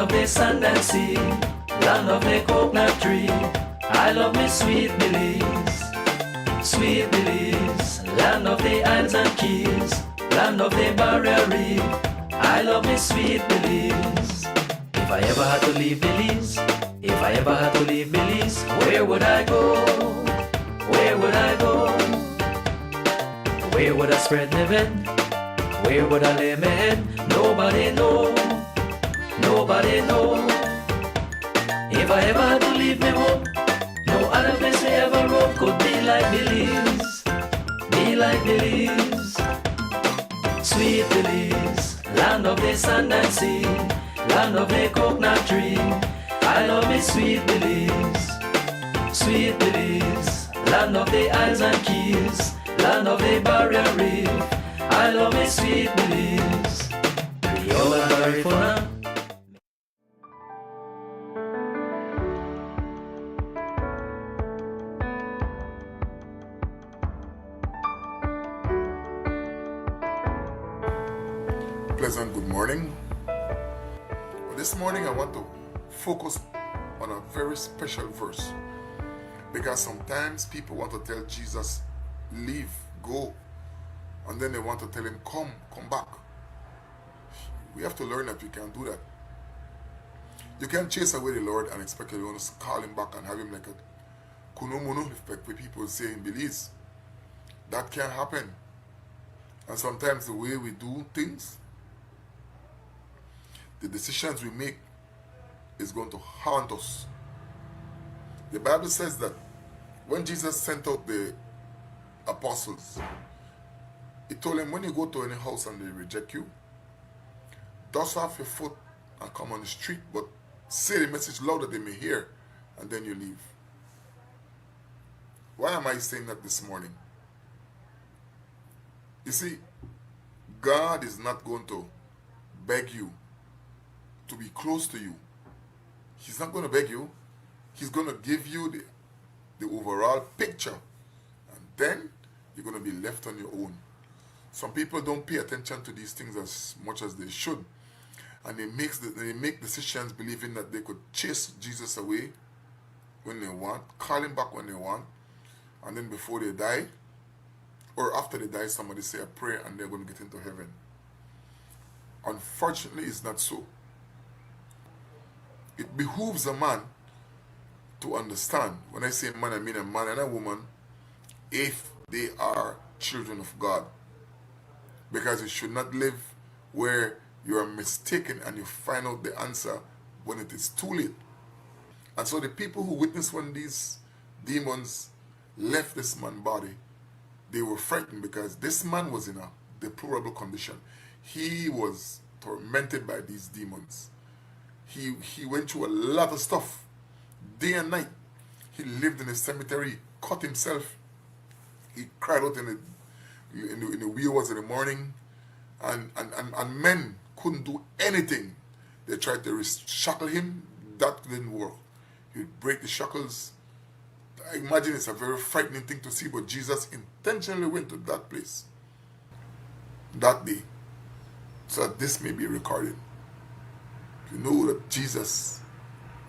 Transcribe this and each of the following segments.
of the sand and sea, land of the coconut tree. I love me sweet Belize, sweet Belize, land of the islands and keys, land of the barrier reef. I love me sweet Belize. If I ever had to leave Belize, if I ever had to leave Belize, where would I go? Where would I go? Where would I spread my bed? Where would I lay my head? Nobody know, nobody know. If I ever had to leave me home, no other place we ever roam could be like Belize, be like Belize. Sweet Belize, land of the sand and sea, land of the coconut tree. I love me sweet Belize, sweet Belize, land of the islands and keys, land of the barrier reef. I love me sweet Belize, Creole and Garifuna. Pleasant good morning. Well, this morning I want to focus on a very special verse, because sometimes people want to tell Jesus, leave, go, and then they want to tell him, come back. We have to learn that we can't do that. You can't chase away the Lord and expect you to call him back and have him like a kuno effect where people say in Belize. That can't happen. And sometimes the way we do things, the decisions we make is going to haunt us. The Bible says that when Jesus sent out the apostles, he told them, when you go to any house and they reject you, dust off your foot and come on the street, but say the message loud that they may hear, and then you leave. Why am I saying that this morning? You see, God is not going to beg you to be close to you. He's not going to beg you. He's going to give you the overall picture, and then you're going to be left on your own. Some people don't pay attention to these things as much as they should, and they make decisions believing that they could chase Jesus away when they want, call him back when they want, and then before they die, or after they die, somebody say a prayer and they're going to get into heaven. Unfortunately, it's not so. It behooves a man to understand, when I say man, I mean a man and a woman, if they are children of God. Because you should not live where you are mistaken and you find out the answer when it is too late. And so the people who witnessed when these demons left this man's body, they were frightened because this man was in a deplorable condition. He was tormented by these demons. He went through a lot of stuff, day and night. He lived in a cemetery, cut himself. He cried out in the wee hours in the morning, and men couldn't do anything. They tried to shackle him. That didn't work. He'd break the shackles. I imagine it's a very frightening thing to see, but Jesus intentionally went to that place that day so that this may be recorded. You know that Jesus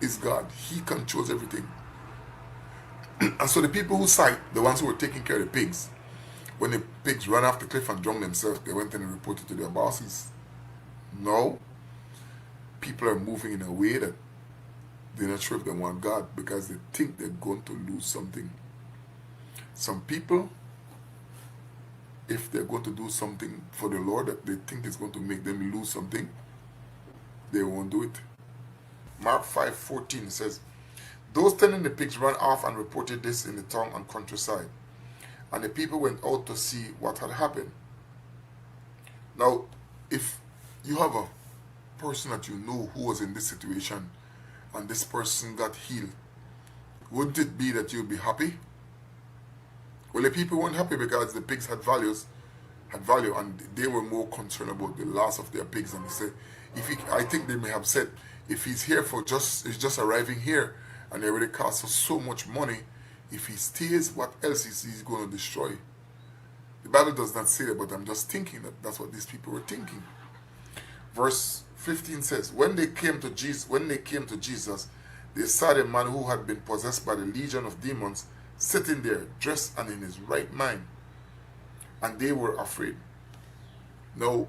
is God. He controls everything. And so the people who sight, the ones who were taking care of the pigs, when the pigs ran off the cliff and drowned themselves, they went and reported to their bosses. Now, people are moving in a way that they're not sure if they want God because they think they're going to lose something. Some people, if they're going to do something for the Lord that they think is going to make them lose something, they won't do it. Mark 5:14 says, those tending the pigs ran off and reported this in the town and countryside. And the people went out to see what had happened. Now, if you have a person that you know who was in this situation and this person got healed, wouldn't it be that you'd be happy? Well, the people weren't happy because the pigs had value, and they were more concerned about the loss of their pigs. And they said, I think they may have said, if he's here he's just arriving here, and it already cost us so much money, if he stays, what else is he going to destroy? The Bible does not say that, but I'm just thinking that that's what these people were thinking. Verse 15 says, when they came to Jesus, they saw the man who had been possessed by the legion of demons sitting there, dressed and in his right mind. And they were afraid. No,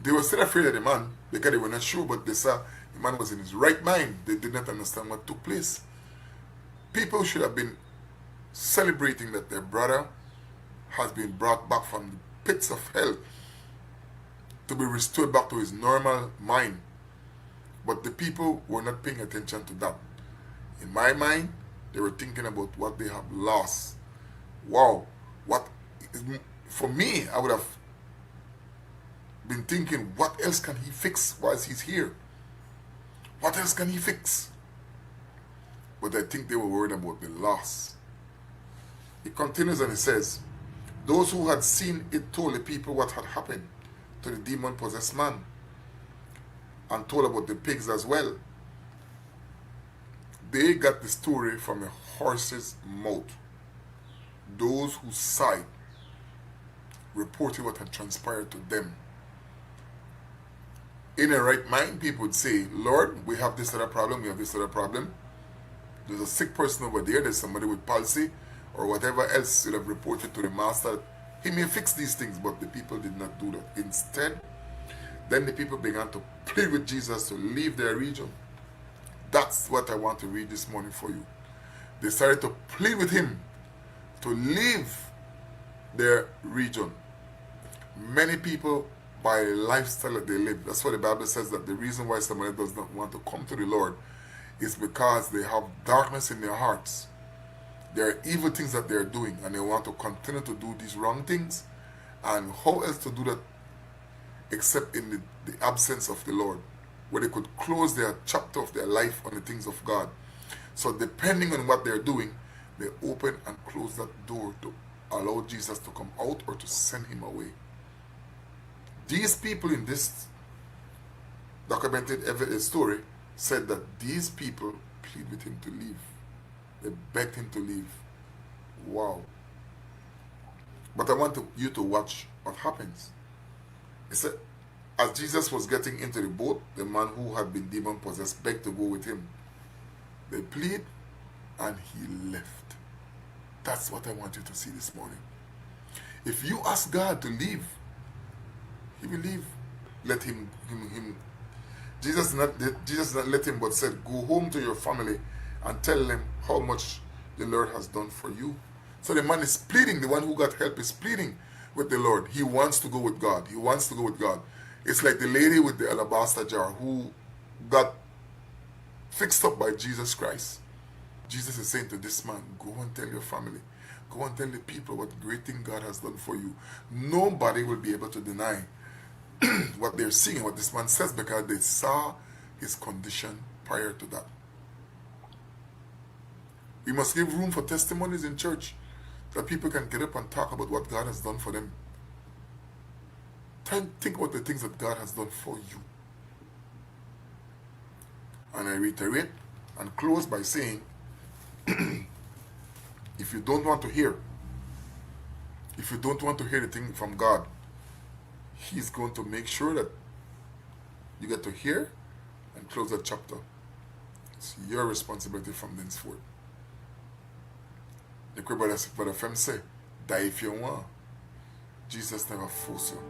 they were still afraid of the man because they were not sure, but they saw the man was in his right mind. They did not understand what took place. People should have been celebrating that their brother has been brought back from the pits of hell to be restored back to his normal mind. But the people were not paying attention to that. In my mind, they were thinking about what they have lost. Wow, for me, I would have been thinking, what else can he fix whilst he's here? What else can he fix? But I think they were worried about the loss. He continues and he says, those who had seen it told the people what had happened to the demon-possessed man, and told about the pigs as well. They got the story from a horse's mouth. Those who saw it reported what had transpired to them. In a right mind, people would say, Lord, we have this other problem, we have this other problem. There's a sick person over there, there's somebody with palsy, or whatever else you'd have reported to the master. He may fix these things, but the people did not do that. Instead, then the people began to plead with Jesus to leave their region. That's what I want to read this morning for you. They started to plead with him to leave their region. Many people, by the lifestyle that they live, that's why the Bible says that the reason why somebody does not want to come to the Lord is because they have darkness in their hearts. There are evil things that they're doing, and they want to continue to do these wrong things. And how else to do that except in the absence of the Lord, where they could close their chapter of their life on the things of God. So depending on what they're doing, they open and close that door to allow Jesus to come out or to send him away. These people in this documented story said that these people plead with him to leave. They begged him to leave. Wow. But I want you to watch what happens. It said, as Jesus was getting into the boat, the man who had been demon-possessed begged to go with him. They plead, and he left. That's what I want you to see this morning. If you ask God to leave, he will leave. Let him. Jesus did not let him, but said, go home to your family and tell them how much the Lord has done for you. So the man is pleading, the one who got help is pleading with the Lord. He wants to go with God. He wants to go with God. It's like the lady with the alabaster jar who got fixed up by Jesus Christ. Jesus is saying to this man, go and tell your family. Go and tell the people what great thing God has done for you. Nobody will be able to deny what they're seeing, what this man says, because they saw his condition prior to that. We must give room for testimonies in church, that people can get up and talk about what God has done for them. Think about the things that God has done for you. And I reiterate and close by saying, if you don't want to hear the thing from God, he's going to make sure that you get to hear and close that chapter. It's your responsibility from thenceforth. The brother Fem say, die if you want. Jesus never forced you.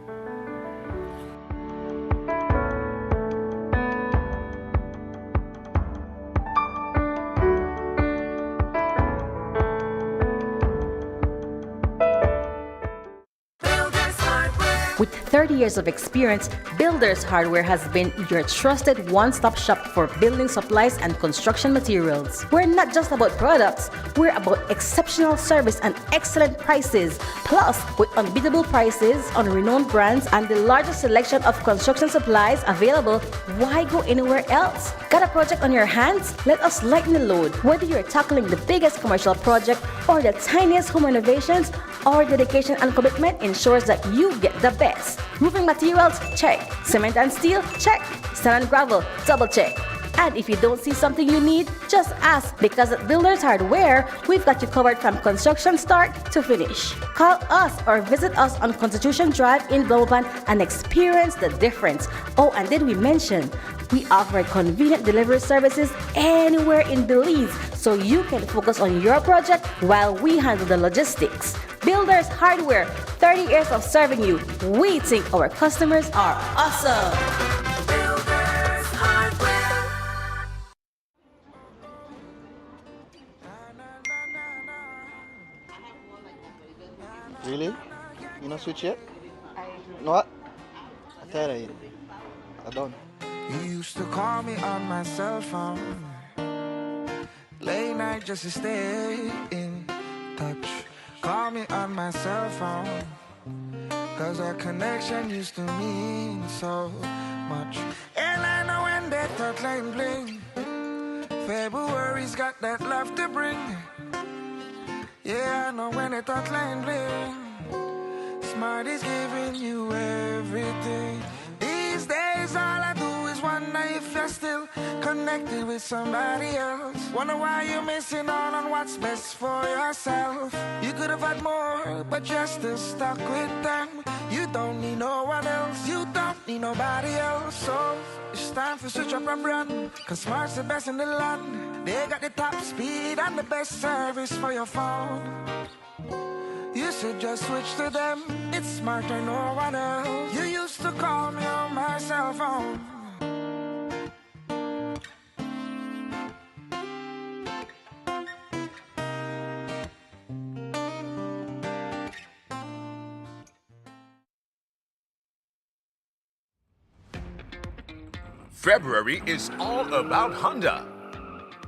With 30 years of experience, Builders Hardware has been your trusted one-stop shop for building supplies and construction materials. We're not just about products, we're about exceptional service and excellent prices. Plus, with unbeatable prices on renowned brands and the largest selection of construction supplies available, why go anywhere else? Got a project on your hands? Let us lighten the load. Whether you're tackling the biggest commercial project or the tiniest home renovations, our dedication and commitment ensures that you get the best. Roofing materials? Check. Cement and steel? Check. Sand and gravel? Double check. And if you don't see something you need, just ask, because at Builders Hardware, we've got you covered from construction start to finish. Call us or visit us on Constitution Drive in Bloemfontein and experience the difference. Oh, and did we mention we offer convenient delivery services anywhere in Belize, so you can focus on your project while we handle the logistics. Builders Hardware, 30 years of serving you. We think our customers are awesome. Builders Hardware. Really? You not switch yet? No what? I tell you. I don't. You used to call me on my cell phone, late night just to stay in touch. Call me on my cell phone, cause our connection used to mean so much. And I know when that thought line bling, February's got that love to bring. Yeah, I know when that thought line bling, Smart is giving you everything. These days all I do is wonder if you're still connected with somebody else. Wonder why you're missing out on what's best for yourself. You could have had more, but you're still stuck with them. You don't need no one else, you don't need nobody else. So it's time to switch up and run, cause Smart's the best in the land. They got the top speed and the best service for your phone. You should just switch to them, it's Smart or no one else. You used to call me on my cell phone. February is all about Honda.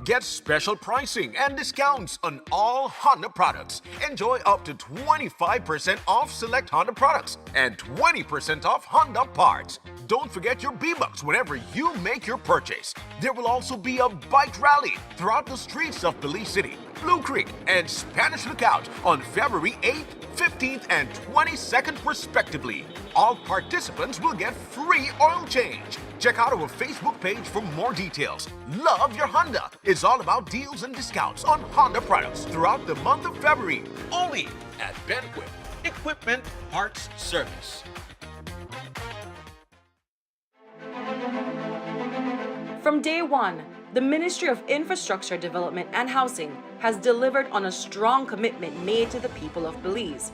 Get special pricing and discounts on all Honda products. Enjoy up to 25% off select Honda products and 20% off Honda parts. Don't forget your B-Bucks whenever you make your purchase. There will also be a bike rally throughout the streets of Belize City, Blue Creek, and Spanish Lookout on February 8th, 15th, and 22nd respectively. All participants will get free oil change. Check out our Facebook page for more details. Love your Honda. It's all about deals and discounts on Honda products throughout the month of February. Only at Benquip Equipment Parts Service. From day one, the Ministry of Infrastructure Development and Housing has delivered on a strong commitment made to the people of Belize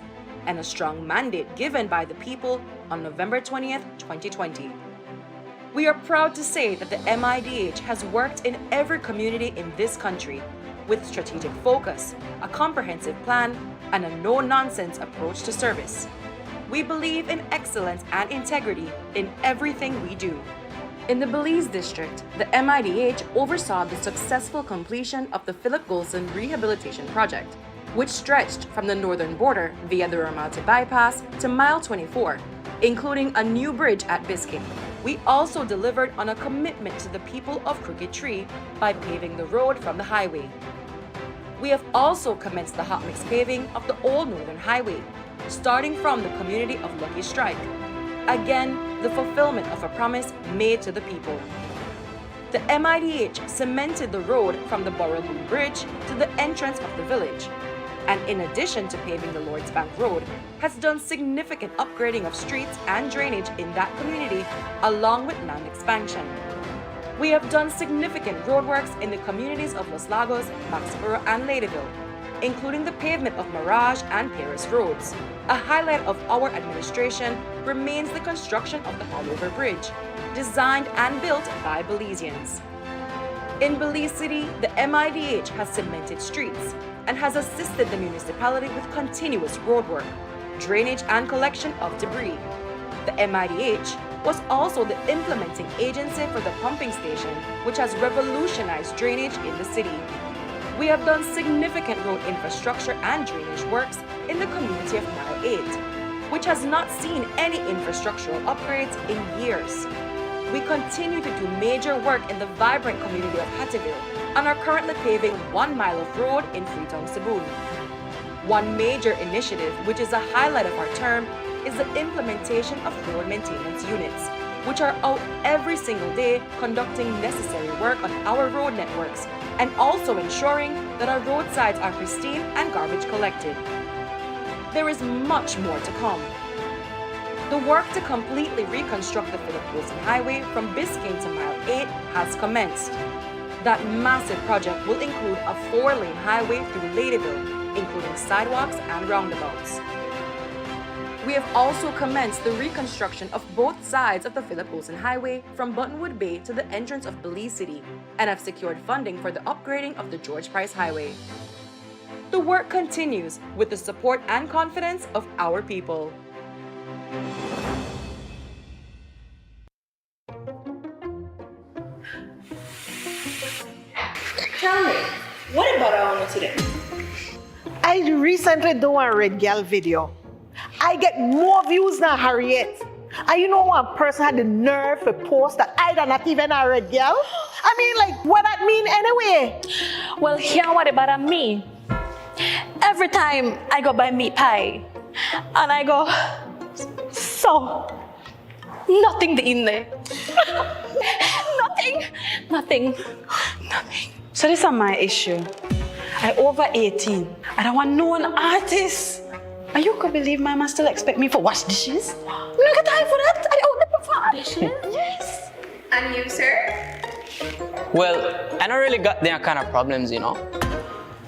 and a strong mandate given by the people on November 20th, 2020. We are proud to say that the MIDH has worked in every community in this country with strategic focus, a comprehensive plan, and a no-nonsense approach to service. We believe in excellence and integrity in everything we do. In the Belize District, the MIDH oversaw the successful completion of the Philip Golson Rehabilitation Project, which stretched from the northern border via the Ramalti Bypass to Mile 24, including a new bridge at Biscayne. We also delivered on a commitment to the people of Crooked Tree by paving the road from the highway. We have also commenced the hot mix paving of the Old Northern Highway, starting from the community of Lucky Strike. Again, the fulfillment of a promise made to the people. The MIDH cemented the road from the Borrowboom Bridge to the entrance of the village, and in addition to paving the Lord's Bank Road, has done significant upgrading of streets and drainage in that community, along with land expansion. We have done significant roadworks in the communities of Los Lagos, Maxborough, and Ladyville, including the pavement of Mirage and Paris roads. A highlight of our administration remains the construction of the Allover Bridge, designed and built by Belizeans. In Belize City, the MIDH has cemented streets and has assisted the municipality with continuous roadwork, drainage, and collection of debris. The MIDH was also the implementing agency for the pumping station, which has revolutionized drainage in the city. We have done significant road infrastructure and drainage works in the community of Mile 8, which has not seen any infrastructural upgrades in years. We continue to do major work in the vibrant community of Hattieville and are currently paving 1 mile of road in Freetown Saboon. One major initiative, which is a highlight of our term, is the implementation of road maintenance units, which are out every single day conducting necessary work on our road networks and also ensuring that our roadsides are pristine and garbage collected. There is much more to come. The work to completely reconstruct the Philip Wilson Highway from Biscayne to Mile 8 has commenced. That massive project will include a 4-lane highway through Ladyville, including sidewalks and roundabouts. We have also commenced the reconstruction of both sides of the Philip Wilson Highway from Buttonwood Bay to the entrance of Belize City and have secured funding for the upgrading of the George Price Highway. The work continues with the support and confidence of our people. Tell me, what about our today? I recently done a Red Gal video. I get more views than Harriet. And you know one person had the nerve to post that I not even a Red Gal? I mean, like, what that mean anyway? Well, here what about me? Every time I go buy meat pie, and I go, so, nothing in there. Nothing. So this is my issue. I over 18. I don't want no one artist. And you could believe my man still expect me for wash dishes? No got time for that. I don't never for dishes. Yes. And you, sir? Well, I don't really got their kind of problems, you know.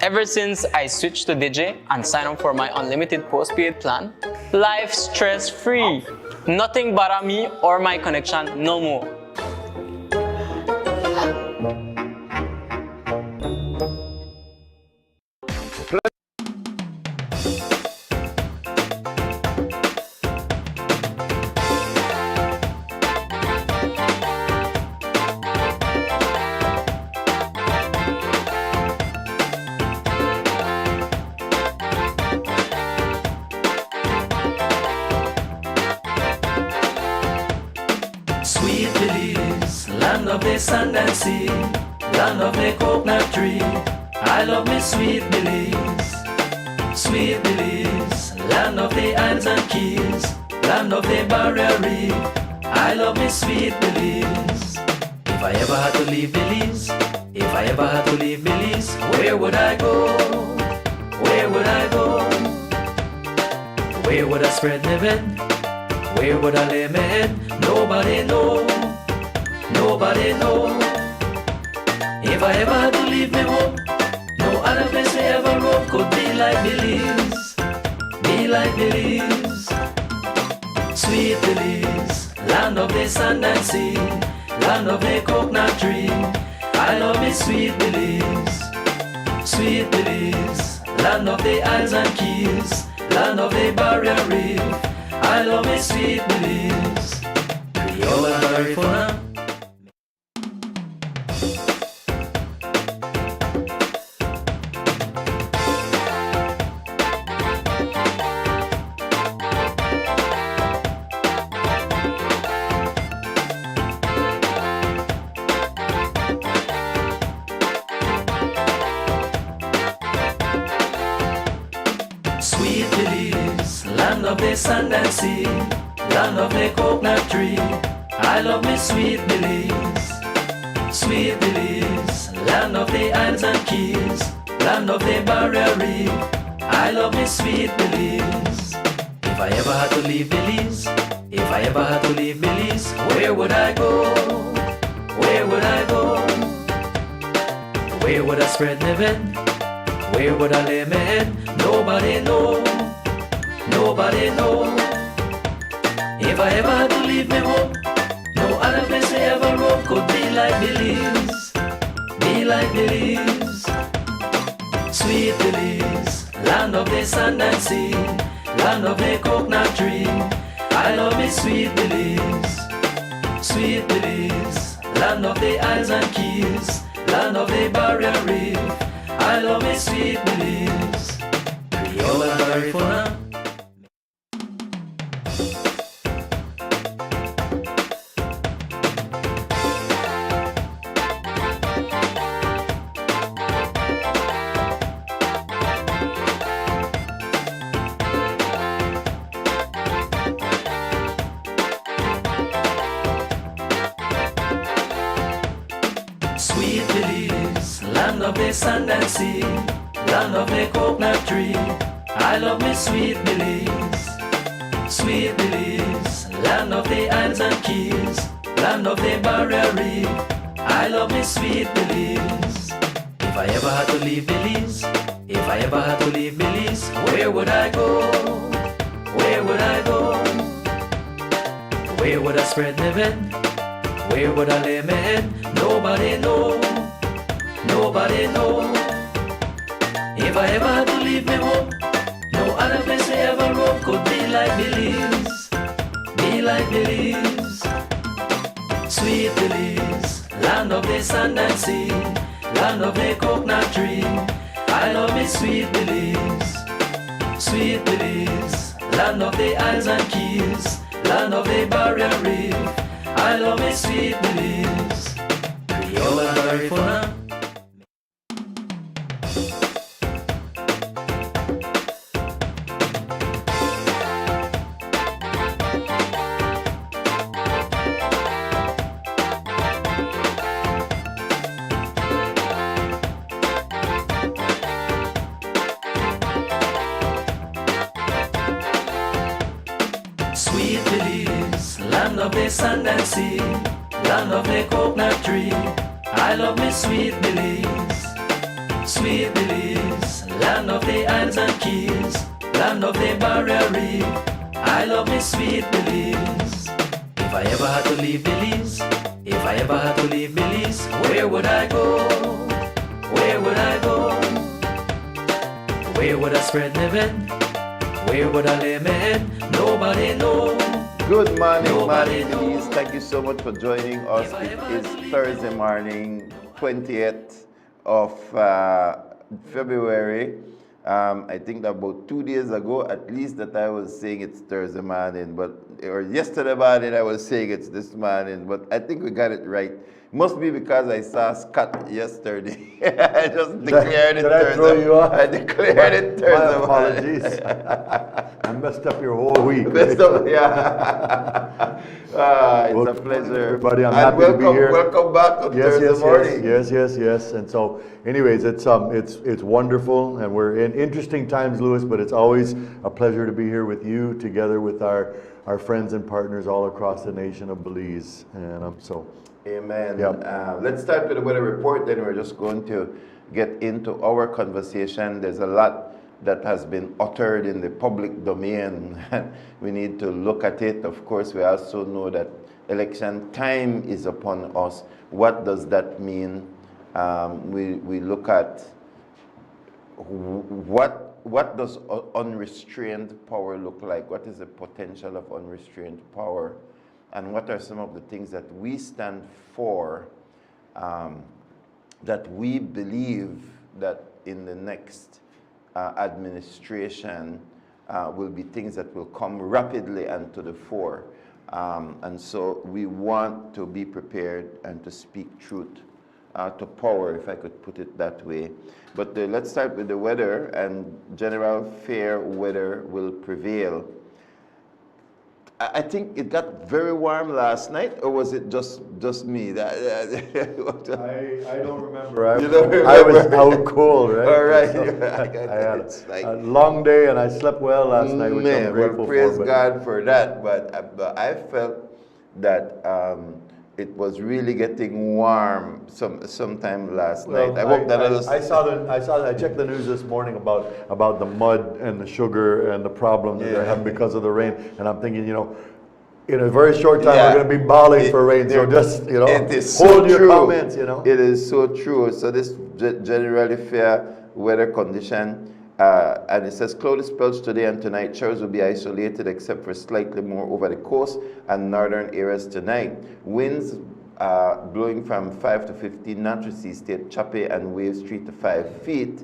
Ever since I switched to DJ and signed up for my unlimited postpaid plan, life stress-free. Nothing bother me or my connection no more. Sweet Belize, land of the sand and sea, land of the coconut tree. I love me sweet Belize. Sweet Belize, land of the islands and keys, land of the barrier reef. I love me sweet Belize. If I ever had to leave Belize, if I ever had to leave Belize, where would I go? Where would I go? Where would I spread my bed? Where would I lay my head? Nobody know. Nobody know. If I ever had to leave me home, no other place I ever roam could be like Belize. Be like Belize. Sweet Belize, land of the sand and sea, land of the coconut tree. I love me sweet Belize. Sweet Belize, land of the islands and keys, land of the barrier reef. I love me sweet Belize. Creole and Garifuna. Sweet Belize, land of the sand and sea, land of the coconut tree. I love me sweet Belize. Sweet Belize, land of the islands and keys, land of the barrier reef. I love me sweet Belize. If I ever had to leave Belize, if I ever had to leave Belize, where would I go? Where would I go? Where would I spread my bed? Where would I lay my head? Nobody know. Nobody know. If I ever had to leave me home, no other place I ever roam could be like Belize. Be like Belize. Sweet Belize, land of the sand and sea, land of the coconut tree. I love me sweet Belize. Sweet Belize, land of the islands and keys, land of the barrier reef. I love me sweet Belize. Creole and Garifuna. the sand and sea, land of the coconut tree. I love me sweet Belize, sweet Belize, land of the islands and keys, land of the barrier reef. I love me sweet Belize. If I ever had to leave Belize, if I ever had to leave Belize, where would I go? Where would I go? Where would I spread my bed? Where would I lay my head? Nobody know, nobody know. If I ever had to leave me home, no other place I ever roam could be like Belize, be like Belize. Sweet Belize, land of the sand and sea, land of the coconut tree. I love me sweet Belize, sweet Belize, land of the islands and keys, land of the barrier reef. I love me sweet Belize. Creole and Garifuna. Sweet Belize, land of the sand and sea, land of the coconut tree. I love me sweet Belize, sweet Belize, land of the islands and keys, land of the barrier reef. I love me sweet Belize. If I ever had to leave Belize, if I ever had to leave Belize, where would I go? Where would I go? Where would I spread my bed? Where would I lay my head? Nobody know. Good morning, Nobody Belize. Thank you so much for joining us. It is Thursday morning, 20th of February. I think that about 2 days ago, at least, that I was saying it's Thursday morning, or yesterday morning I was saying it's this morning, but I think we got it right. Must be because I saw Scott yesterday. I just declared it Thursday. Did I throw you off? I declared it Thursday. My apologies. I messed up your whole week. Messed up, yeah. It's a pleasure. Everybody, I'm happy to be here. Welcome back on Thursday morning. Yes. And so, anyways, it's wonderful, and we're in interesting times, Louis. But it's always a pleasure to be here with you, together with our friends and partners all across the nation of Belize. And so. Amen. Yep. Let's start with the weather report, then we're just going to get into our conversation. There's a lot that has been uttered in the public domain. We need to look at it. Of course, we also know that election time is upon us. What does that mean? We look at what does unrestrained power look like? What is the potential of unrestrained power? And what are some of the things that we stand for, that we believe that in the next administration will be things that will come rapidly and to the fore. And so we want to be prepared and to speak truth to power, if I could put it that way. But let's start with the weather, and general fair weather will prevail. I think it got very warm last night, or was it just me? I don't remember. I was out cold, right? All right. So I had a long day, and I slept well last night, which I'm grateful for. Praise God for that. But I felt that it was really getting warm sometime last night. I checked the news this morning about the mud and the sugar and the problem that they're having because of the rain, and I'm thinking, in a very short time we're going to be bawling for rain. So just it is hold so your true. comments. It is so true. So this generally fair weather condition. And it says cloudy spells today and tonight. Showers will be isolated except for slightly more over the coast and northern areas tonight. Winds blowing from 5 to 15 knots to sea state, choppy, and waves 3 to 5 feet.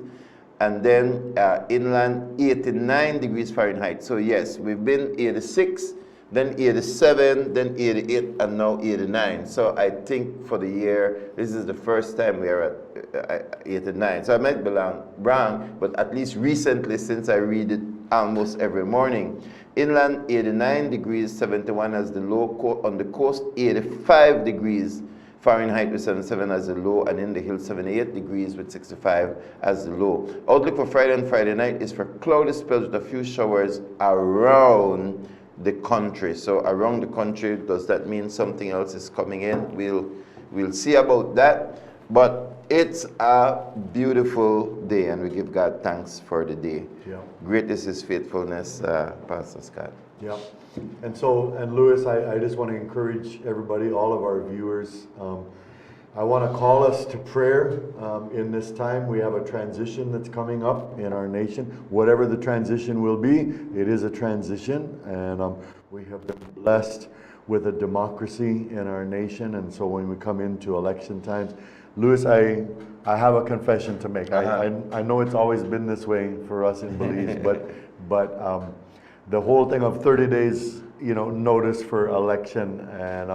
And then inland 89 degrees Fahrenheit. So yes, we've been 86, then 87, then 88, and now 89. So I think for the year, this is the first time we are at 89. So I might be wrong, but at least recently, since I read it almost every morning. Inland 89 degrees, 71 as the low on the coast, 85 degrees Fahrenheit with 77 as the low, and in the hills 78 degrees with 65 as the low. Outlook for Friday and Friday night is for cloudy spells with a few showers around the country. So around the country, does that mean something else is coming in? We'll see about that. But it's a beautiful day, and we give God thanks for the day. Yeah. Great is His faithfulness, Pastor Scott. Yeah. And so, and Louis, I just want to encourage everybody, all of our viewers, I want to call us to prayer in this time. We have a transition that's coming up in our nation. Whatever the transition will be, it is a transition, and we have been blessed with a democracy in our nation. And so when we come into election times, Louis, I have a confession to make. I know it's always been this way for us in Belize, but the whole thing of 30 days, notice for election, and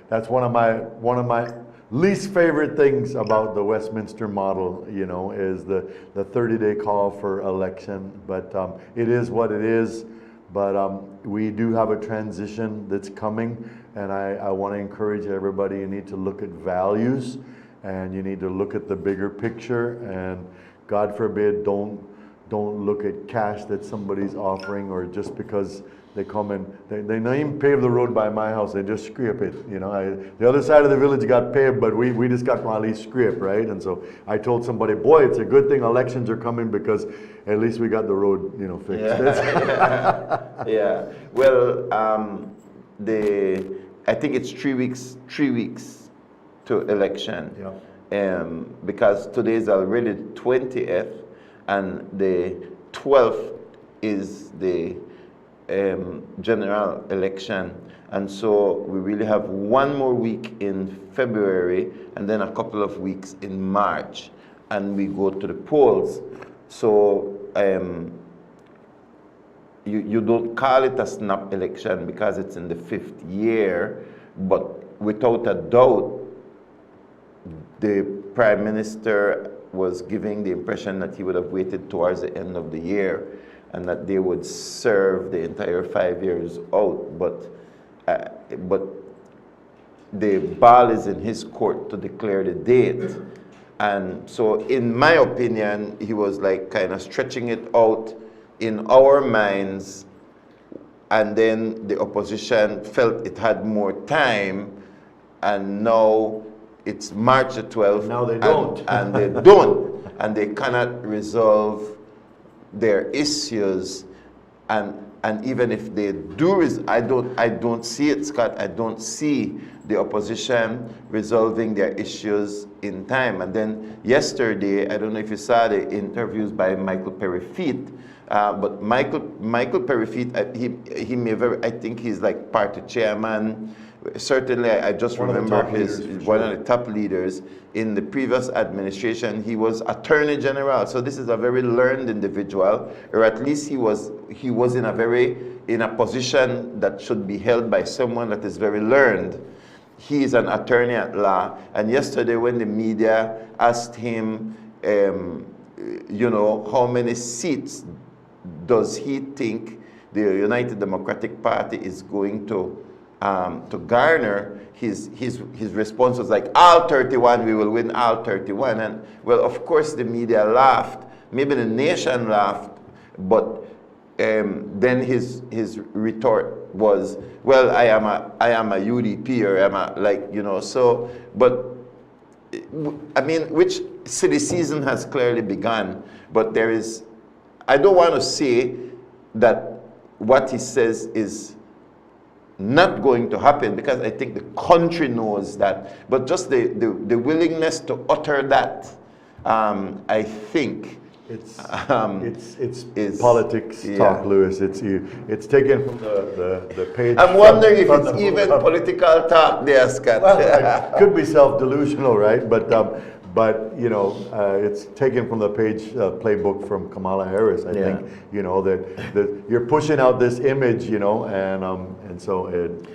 that's one of my least favorite things about the Westminster model, is the 30-day call for election. But it is what it is. But we do have a transition that's coming, and I want to encourage everybody, you need to look at values, and you need to look at the bigger picture, and God forbid, don't look at cash that somebody's offering, or just because they come and they not even pave the road by my house, they just scrape it. The other side of the village got paved, but we just got at least scraped, right? And so I told somebody, boy, it's a good thing elections are coming, because at least we got the road, fixed. Yeah. Yeah. Well, I think it's 3 weeks to election. Yeah. Because today is already the 20th, and the 12th is the general election, and so we really have 1 more week in February, and then a couple of weeks in March, and we go to the polls. So you don't call it a snap election because it's in the 5th year, but without a doubt, the Prime Minister was giving the impression that he would have waited towards the end of the year, and that they would serve the entire 5 years out. But the ball is in his court to declare the date. And so in my opinion, he was like kind of stretching it out in our minds, and then the opposition felt it had more time, and now it's March the 12th. Now they don't. And they don't. And they cannot resolve their issues, and even if they do, I don't see it, Scott. I don't see the opposition resolving their issues in time. And then yesterday, I don't know if you saw the interviews by Michael Perry-Feet, but Michael Perry-Feet, he may very, I think he's like party chairman. Certainly, I just remember one of the top leaders in the previous administration. He was Attorney General, so this is a very learned individual, or at least he was in a position that should be held by someone that is very learned. He is an attorney at law, and yesterday when the media asked him, how many seats does he think the United Democratic Party is going to garner, his response was like, all 31, we will win all 31. And well, of course the media laughed, maybe the nation laughed, but then his retort was, well, I am a UDP, or I'm a, so, but I mean, which city season has clearly begun, but there is, I don't want to say that what he says is not going to happen, because I think the country knows that, but just the willingness to utter that, I think it's politics talk, Louis. It's taken from the page. I'm wondering if it's even political talk there, Scott. Well, it could be self-delusional, right? But it's taken from the playbook from Kamala Harris. I think that you're pushing out this image, and so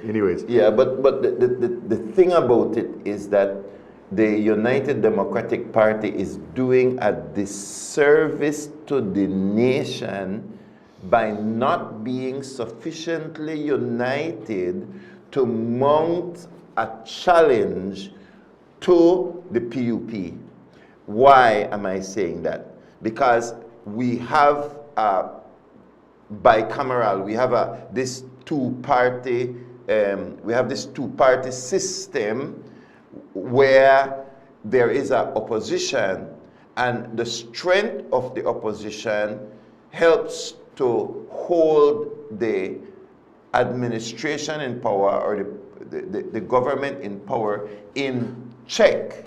anyways. Yeah, but the thing about it is that the United Democratic Party is doing a disservice to the nation by not being sufficiently united to mount a challenge to the PUP. Why am I saying that? Because we have bicameral, we have this two-party system where there is an opposition, and the strength of the opposition helps to hold the administration in power, or the government in power, in check.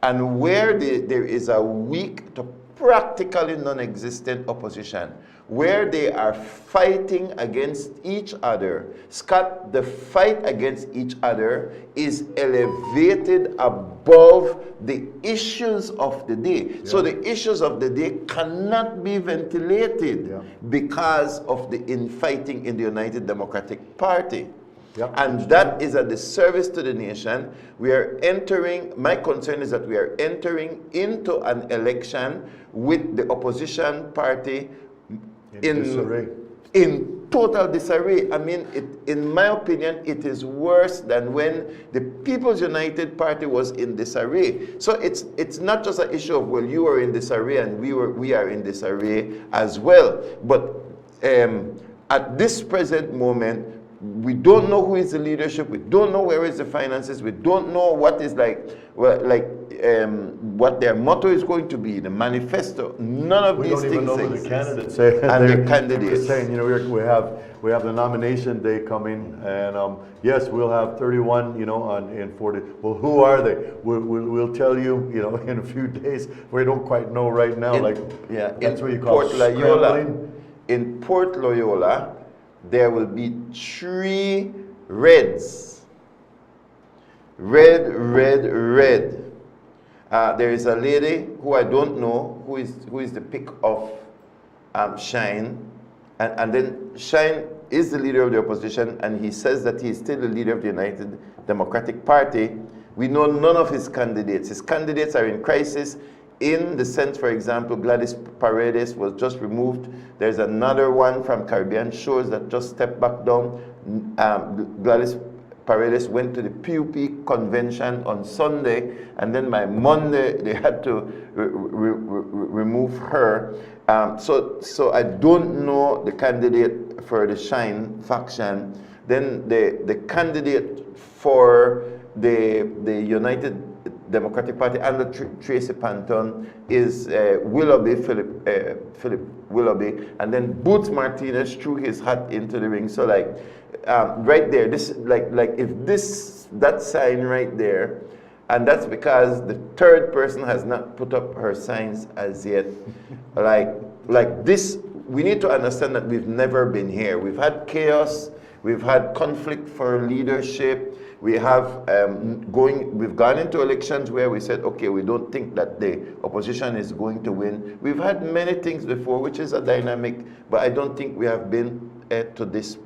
And where there is a weak to practically non-existent opposition, where they are fighting against each other, Scott, the fight against each other is elevated above the issues of the day. Yeah. So the issues of the day cannot be ventilated because of the infighting in the United Democratic Party. Yep. And that is a disservice to the nation. We are entering, my concern is that we are entering into an election with the opposition party in total disarray. I mean, in my opinion, it is worse than when the People's United Party was in disarray. So it's not just an issue of, well, you are in disarray and we are in disarray as well. But at this present moment, we don't know who is the leadership. We don't know where is the finances. We don't know what is what their motto is going to be, the manifesto. None of these things. We don't even know who the candidates say. And their candidates. Saying, you know, we have the nomination day coming, and yes, we'll have 31, you know, in 40. Well, who are they? We'll tell you, you know, in a few days. We don't quite know right now. That's what you call scrambling. In Port Loyola, there will be 3 reds. Red. There is a lady who I don't know who is the pick of Shine, and then Shine is the leader of the opposition, and he says that he is still the leader of the United Democratic Party. We know none of his candidates. His candidates are in crisis. In the sense, for example, Gladys Paredes was just removed. There's another one from Caribbean Shores that just stepped back down. Gladys Paredes went to the PUP convention on Sunday, and then by Monday they had to remove her. So I don't know the candidate for the Shine faction. Then the candidate for the United Democratic Party under Tracy Panton is Philip Willoughby, and then Boots Martinez threw his hat into the ring. So right there, this if that sign right there, and that's because the third person has not put up her signs as yet. like this, we need to understand that we've never been here. We've had chaos, we've had conflict for leadership. We have we've gone into elections where we said, okay, we don't think that the opposition is going to win. We've had many things before, which is a dynamic, but I don't think we have been to this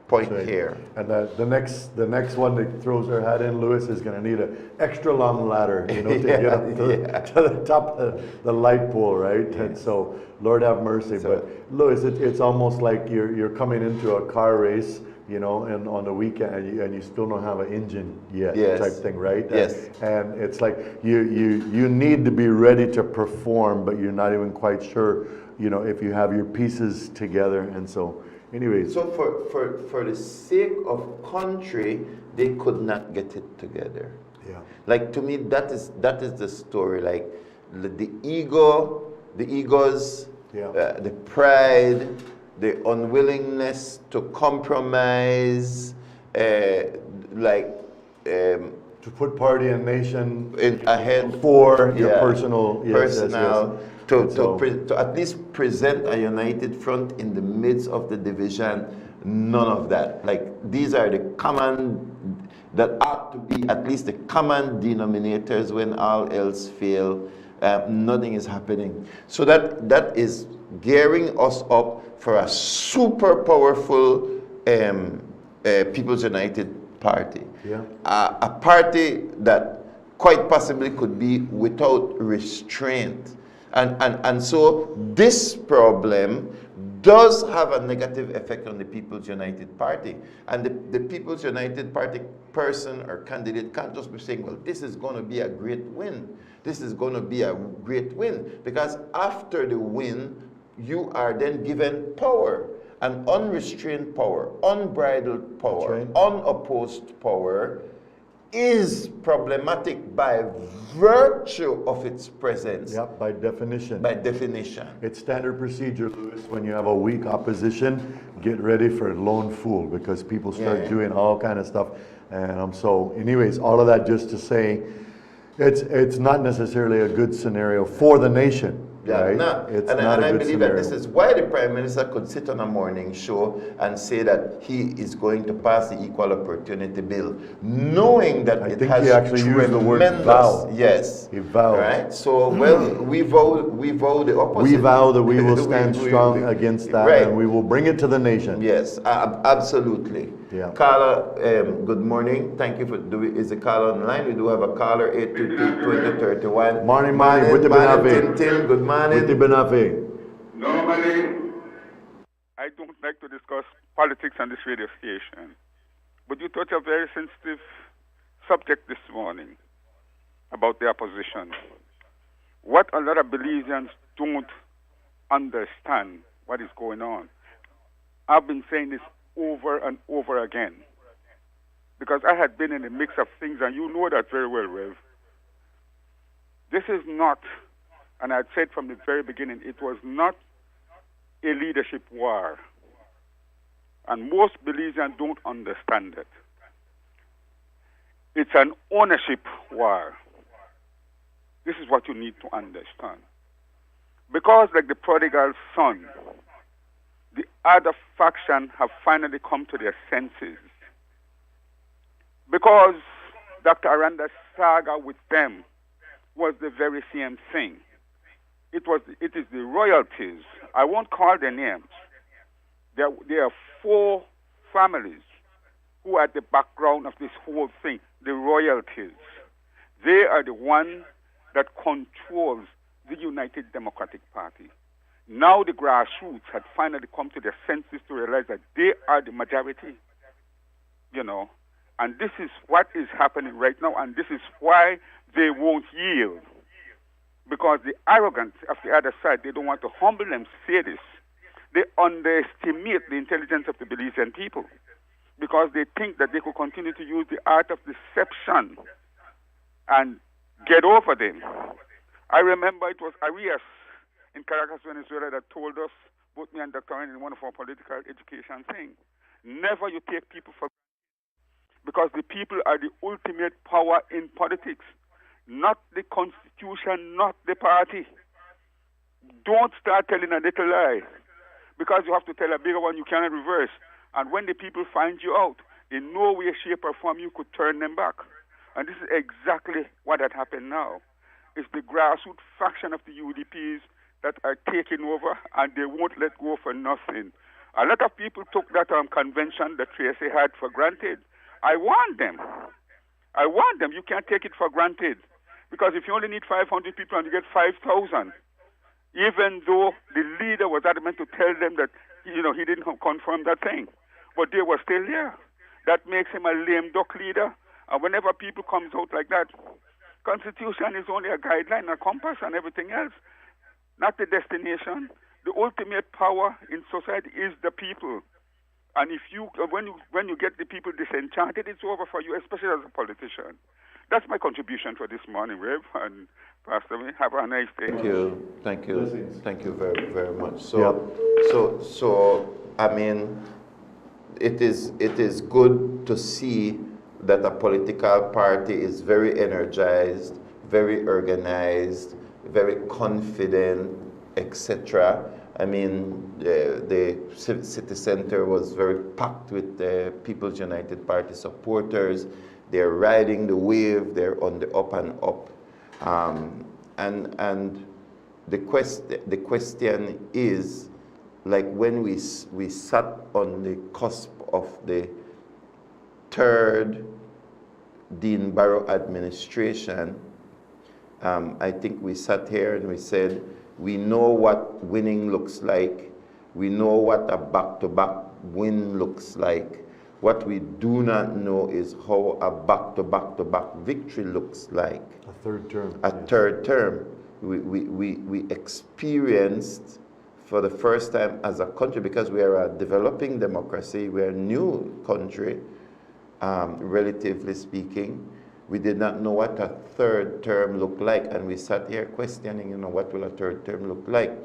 point here. And the next one that throws their hat in, Lewis, is going to need an extra long ladder, you know, to get up to the top of the light pole, right? Yeah. And so, Lord have mercy. But Lewis, it's almost like you're coming into a car race, you know, and on the weekend, and you still don't have an engine yet, type thing, right? Yes. And it's like you need to be ready to perform, but you're not even quite sure, you know, if you have your pieces together. And so, anyways. So for the sake of country, they could not get it together. Yeah. Like, to me, that is the story. Like the egos, the pride, the unwillingness to compromise, to put party and nation ahead for your personal personnel, to at least present a united front in the midst of the division. None of that. Like, these are the common, that ought to be at least the common denominators when all else fail. Nothing is happening. So that is gearing us up for a super powerful People's United Party. Yeah. A party that quite possibly could be without restraint. And so this problem does have a negative effect on the People's United Party. And the People's United Party person or candidate can't just be saying, well, this is going to be a great win. This is going to be a great win. Because after the win, you are then given power. And unrestrained power, unbridled power, unopposed power is problematic by virtue of its presence. Yep, by definition. By definition. It's standard procedure, Louis. When you have a weak opposition, get ready for a lone fool because people start doing all kind of stuff. And so anyways, all of that just to say, it's not necessarily a good scenario for the nation. Yeah, right? not. It's and not I a good believe scenario. that this is why the Prime Minister could sit on a morning show and say that he is going to pass the Equal Opportunity Bill, knowing that I it think has he actually used the word vow. Yes. He vowed. Right? So, well, we vow the opposite. We vow that we will stand strong against that, right. and we will bring it to the nation. Yes, absolutely. Yeah. Carla, good morning. Thank you for is the caller online? We do have a caller 822-2031. Morning, with the Benafe. Tintin, good morning. With the Benafe. Normally, I don't like to discuss politics on this radio station, but you touched a very sensitive subject this morning about the opposition. What a lot of Belizeans don't understand what is going on. I've been saying this over and over again because I had been in the mix of things, and you know that very well, Rev. This is not, and I'd said from the very beginning, it was not a leadership war. And most Belizeans don't understand it. It's an ownership war. This is what you need to understand. Because like the prodigal son, the other faction have finally come to their senses. Because Dr. Aranda's saga with them was the very same thing. It is the royalties. I won't call their names. There are 4 families who are at the background of this whole thing, the royalties. They are the one that controls the United Democratic Party. Now the grassroots had finally come to their senses to realize that they are the majority, you know. And this is what is happening right now, and this is why they won't yield. Because the arrogance of the other side, they don't want to humble them, say this. They underestimate the intelligence of the Belizean people because they think that they could continue to use the art of deception and get over them. I remember it was Arias in Caracas, Venezuela, that told us, both me and Dr. Ryan, in one of our political education thing, never you take people for granted because the people are the ultimate power in politics, not the constitution, not the party. Don't start telling a little lie because you have to tell a bigger one you cannot reverse. And when the people find you out, in no way, shape, or form you could turn them back. And this is exactly what had happened now. It's the grassroots faction of the UDPs that are taking over, and they won't let go for nothing. A lot of people took that convention that Tracy had for granted. I warned them. You can't take it for granted. Because if you only need 500 people and you get 5,000, even though the leader was adamant to tell them that, he didn't confirm that thing, but they were still there. That makes him a lame duck leader. And whenever people comes out like that, Constitution is only a guideline, a compass, and everything else, not the destination. The ultimate power in society is the people. And if when you get the people disenchanted, it's over for you, especially as a politician. That's my contribution for this morning, Rev. And Pastor, have a nice day. Thank you very, very much. So I mean, it is good to see that a political party is very energized, very organized, very confident, etc. I mean, the city center was very packed with the People's United Party supporters. They're riding the wave. They're on the up and up. And the question is, like when we sat on the cusp of the third Dean Barrow administration, I think we sat here and we said, we know what winning looks like. We know what a back-to-back win looks like. What we do not know is how a back-to-back-to-back victory looks like. A third term. A third term. We experienced for the first time as a country, because we are a developing democracy, we are a new country, relatively speaking. We did not know what a third term looked like, and we sat here questioning, what will a third term look like?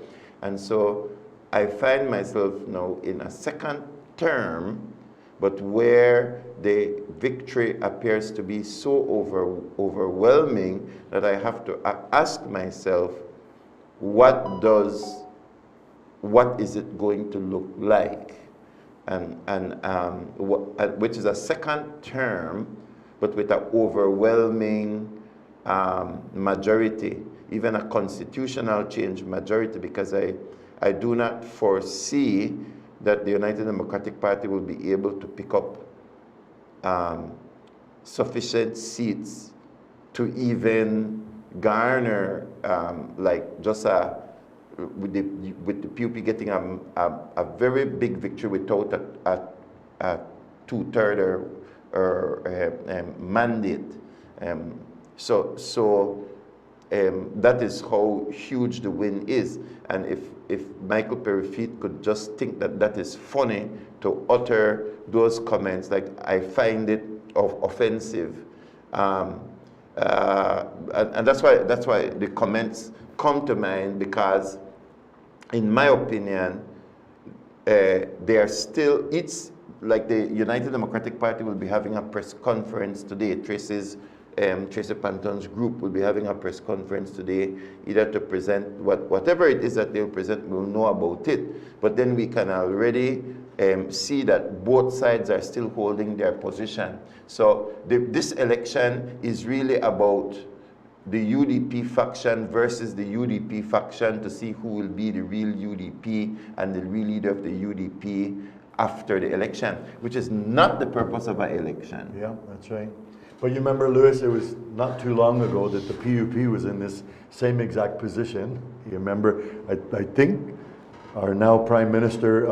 And so I find myself now in a second term, but where the victory appears to be so overwhelming that I have to ask myself, what is it going to look like? Which is a second term, but with an overwhelming majority, even a constitutional change majority, because I do not foresee that the United Democratic Party will be able to pick up sufficient seats to even garner like just with the PUP getting a very big victory without a two-third or mandate. That is how huge the win is. And if Michael Perry-Feet could just think that that is funny to utter those comments, like, I find it offensive. And that's why the comments come to mind, because in my opinion, they are still, it's like the United Democratic Party will be having a press conference today. Tracy Panton's group will be having a press conference today, either to present whatever it is that they'll present, we'll know about it. But then we can already see that both sides are still holding their position. So this election is really about the UDP faction versus the UDP faction, to see who will be the real UDP and the real leader of the UDP after the election, which is not the purpose of an election. Yeah, that's right. But you remember, Lewis, it was not too long ago that the PUP was in this same exact position. You remember, I think our now Prime Minister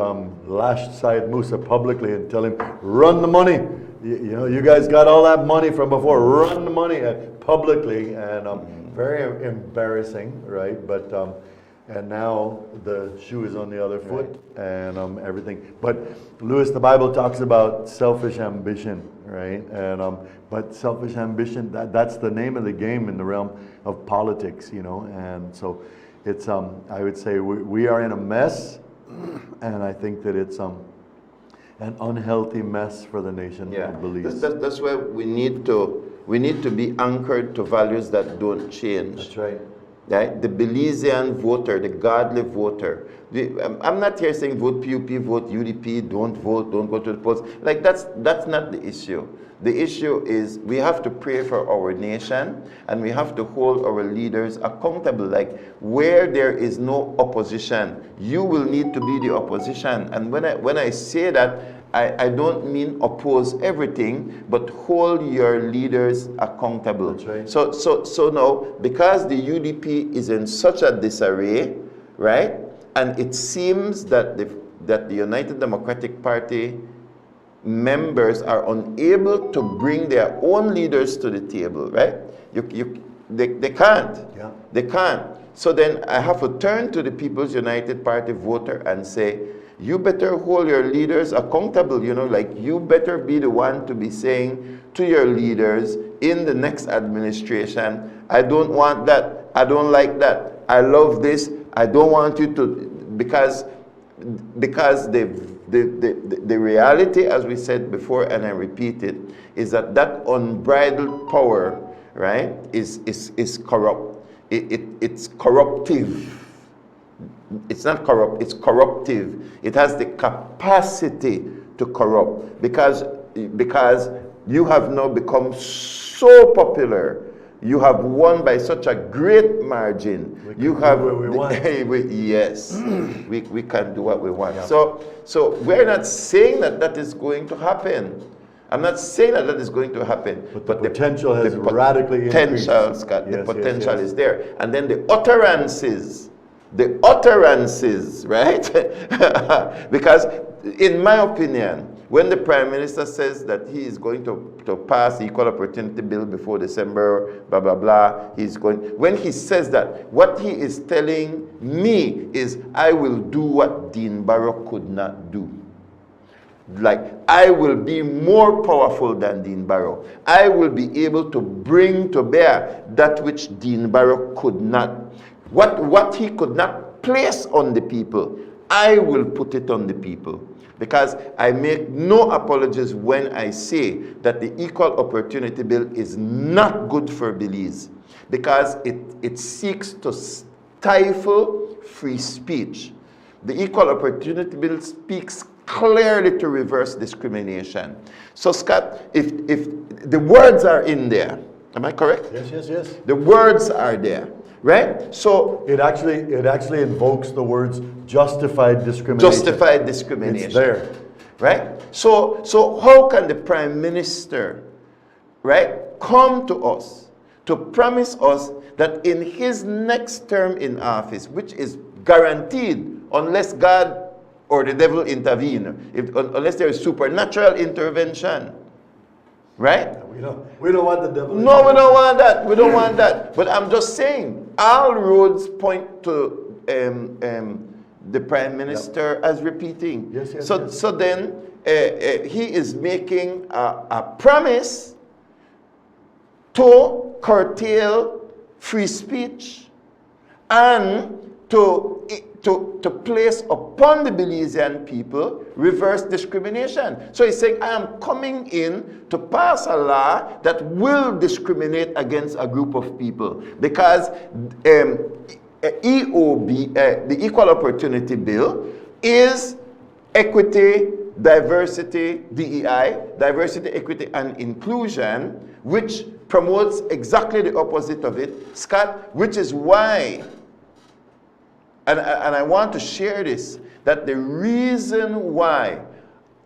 lashed Syed Musa publicly and tell him, run the money. You guys got all that money from before, run the money publicly, and very embarrassing, right? But and now the shoe is on the other foot, and everything. But Lewis, the Bible talks about selfish ambition, right? And but selfish ambition, that's the name of the game in the realm of politics, And so it's I would say we are in a mess, and I think that it's an unhealthy mess for the nation of Belize. That's why we need to be anchored to values that don't change. That's right. Right? The Belizean voter, the godly voter. I'm not here saying vote PUP, vote UDP, don't vote, don't go to the polls. Like, that's not the issue. The issue is we have to pray for our nation, and we have to hold our leaders accountable. Like, where there is no opposition, you will need to be the opposition. And when I say that, I don't mean oppose everything, but hold your leaders accountable. That's right. So now, because the UDP is in such a disarray, right? And it seems that the United Democratic Party members are unable to bring their own leaders to the table, right? They can't. Yeah. They can't. So then I have to turn to the People's United Party voter and say, you better hold your leaders accountable, like, you better be the one to be saying to your leaders in the next administration, I don't want that, I don't like that, I love this, I don't want you to, because the reality, as we said before, and I repeat it, is that unbridled power, right, is corrupt. It's corruptive. It's not corrupt, it's corruptive. It has the capacity to corrupt, because you have now become so popular. You have won by such a great margin. We want. Yes, we can do what we want. Yeah. So we're not saying that is going to happen. I'm not saying that is going to happen. But the potential has radically increased. The potential is there. And then the utterances the utterances, right? Because in my opinion, when the Prime Minister says that he is going to pass the Equal Opportunity Bill before December, blah, blah, blah, when he says that, what he is telling me is, I will do what Dean Barrow could not do. Like, I will be more powerful than Dean Barrow. I will be able to bring to bear that which Dean Barrow could not. What he could not place on the people, I will put it on the people. Because I make no apologies when I say that the Equal Opportunity Bill is not good for Belize. Because it seeks to stifle free speech. The Equal Opportunity Bill speaks clearly to reverse discrimination. So Scott, if the words are in there, am I correct? Yes. The words are there, right? So it actually invokes the words justified discrimination. Justified discrimination. It's there, right? So how can the Prime Minister, right, come to us to promise us that in his next term in office, which is guaranteed unless God or the devil intervene, unless there is supernatural intervention, right? We don't want the devil. No, we don't want that. We don't want that. But I'm just saying, all roads point to the Prime Minister as repeating. Yes. So then he is making a promise to curtail free speech and to place upon the Belizean people reverse discrimination. So he's saying, I am coming in to pass a law that will discriminate against a group of people. Because EOB, the Equal Opportunity Bill, is equity, diversity, DEI, diversity, equity, and inclusion, which promotes exactly the opposite of it, Scott, which is why, and I want to share this, that the reason why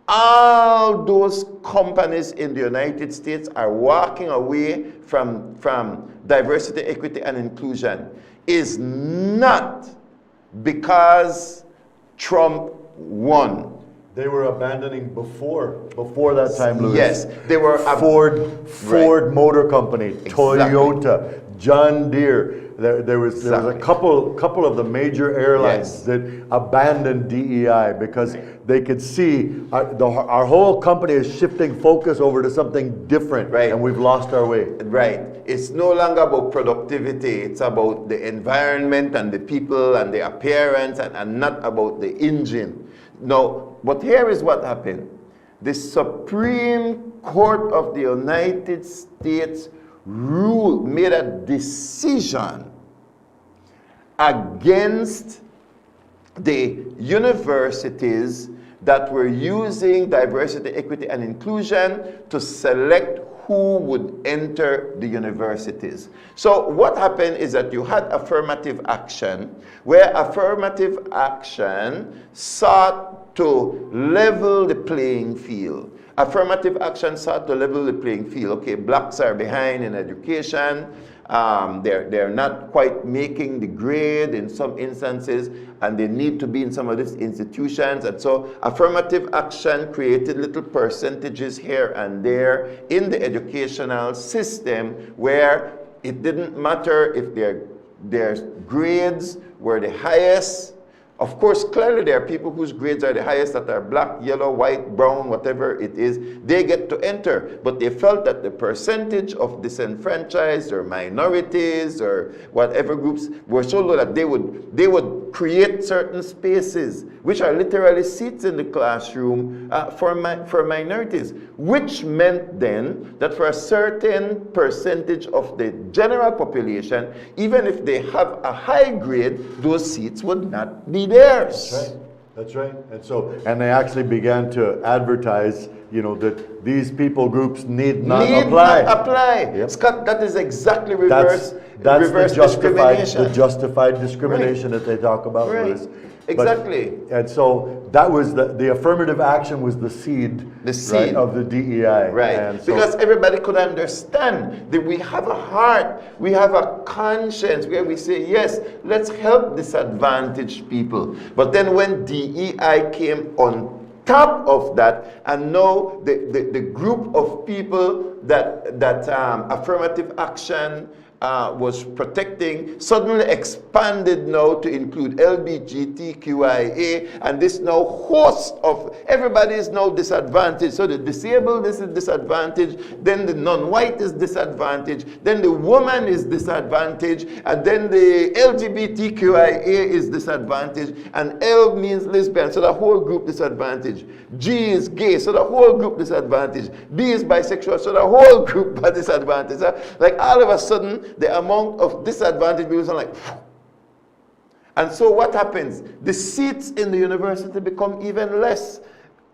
all those companies in the United States are walking away from diversity, equity, and inclusion is not because Trump won. They were abandoning before that time, Louis. Yes, they were Ford Motor Company, Toyota, John Deere. There was a couple of the major airlines that abandoned DEI because they could see our whole company is shifting focus over to something different, and we've lost our way. Right. It's no longer about productivity. It's about the environment and the people and the appearance and not about the engine. No, but here is what happened. The Supreme Court of the United States made a decision against the universities that were using diversity, equity, and inclusion to select who would enter the universities. So what happened is that you had affirmative action, where affirmative action sought to level the playing field. Affirmative action sought to level the playing field. Okay, blacks are behind in education. They're not quite making the grade in some instances, and they need to be in some of these institutions. And so affirmative action created little percentages here and there in the educational system where it didn't matter if their grades were the highest. Of course, clearly there are people whose grades are the highest that are black, yellow, white, brown, whatever it is. They get to enter. But they felt that the percentage of disenfranchised or minorities or whatever groups were so low that they would create certain spaces, which are literally seats in the classroom for minorities, which meant then that for a certain percentage of the general population, even if they have a high grade, those seats would not be theirs. That's right. And they actually began to advertise, that these people groups need not apply. Yep. Scott, that is exactly reverse. That's reverse the justified discrimination that they talk about, Louis. Exactly. And so that was the affirmative action was the seed, right, of the DEI. Right. And so, because everybody could understand that we have a heart, we have a conscience where we say, yes, let's help disadvantaged people. But then when DEI came on top of that, and now the group of people that affirmative action was protecting suddenly expanded now to include LGBTQIA, and this now host of everybody is now disadvantaged. So the disabled is disadvantaged, then the non-white is disadvantaged, then the woman is disadvantaged, and then the LGBTQIA is disadvantaged, and L means lesbian, so the whole group disadvantaged. G is gay, so the whole group disadvantaged. B is bisexual, so the whole group are disadvantaged. So like all of a sudden, the amount of disadvantaged people are like, and so what happens? The seats in the university become even less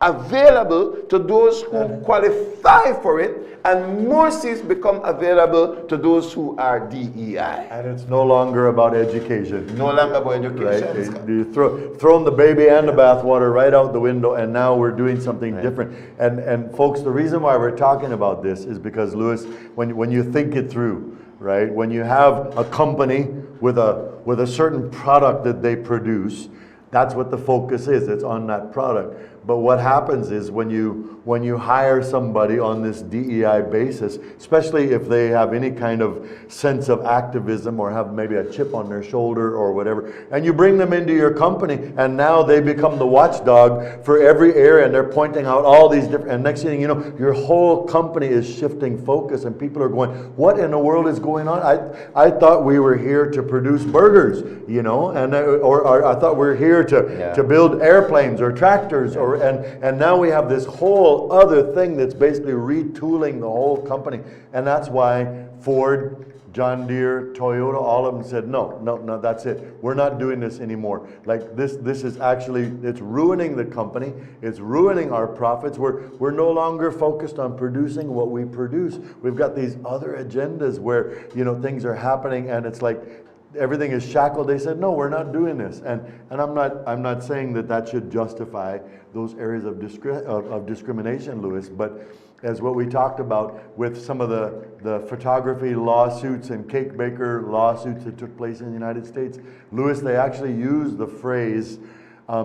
available to those who qualify for it, and more seats become available to those who are DEI. And it's no longer about education. No longer about education. Right? You thrown the baby and the bathwater right out the window, and now we're doing something different. And folks, the reason why we're talking about this is because, Louis, when you think it through, right? When you have a company with a certain product that they produce, that's what the focus is. It's on that product. But what happens is when you hire somebody on this DEI basis, especially if they have any kind of sense of activism or have maybe a chip on their shoulder or whatever, and you bring them into your company, and now they become the watchdog for every area, and they're pointing out all these different, and next thing you know, your whole company is shifting focus, and people are going, what in the world is going on? I thought we were here to produce burgers, you know, and or I thought we were here to build airplanes or tractors, or and now we have this whole other thing that's basically retooling the whole company. And that's why Ford, John Deere, Toyota, all of them said, no, that's it. We're not doing this anymore. Like this is actually, it's ruining the company. It's ruining our profits. We're no longer focused on producing what we produce. We've got these other agendas where, you know, things are happening, and it's like, everything is shackled. They said, no, we're not doing this. And I'm not saying that should justify those areas of discrimination, Louis, but as what we talked about with some of the photography lawsuits and cake baker lawsuits that took place in the United States, Louis, they actually used the phrase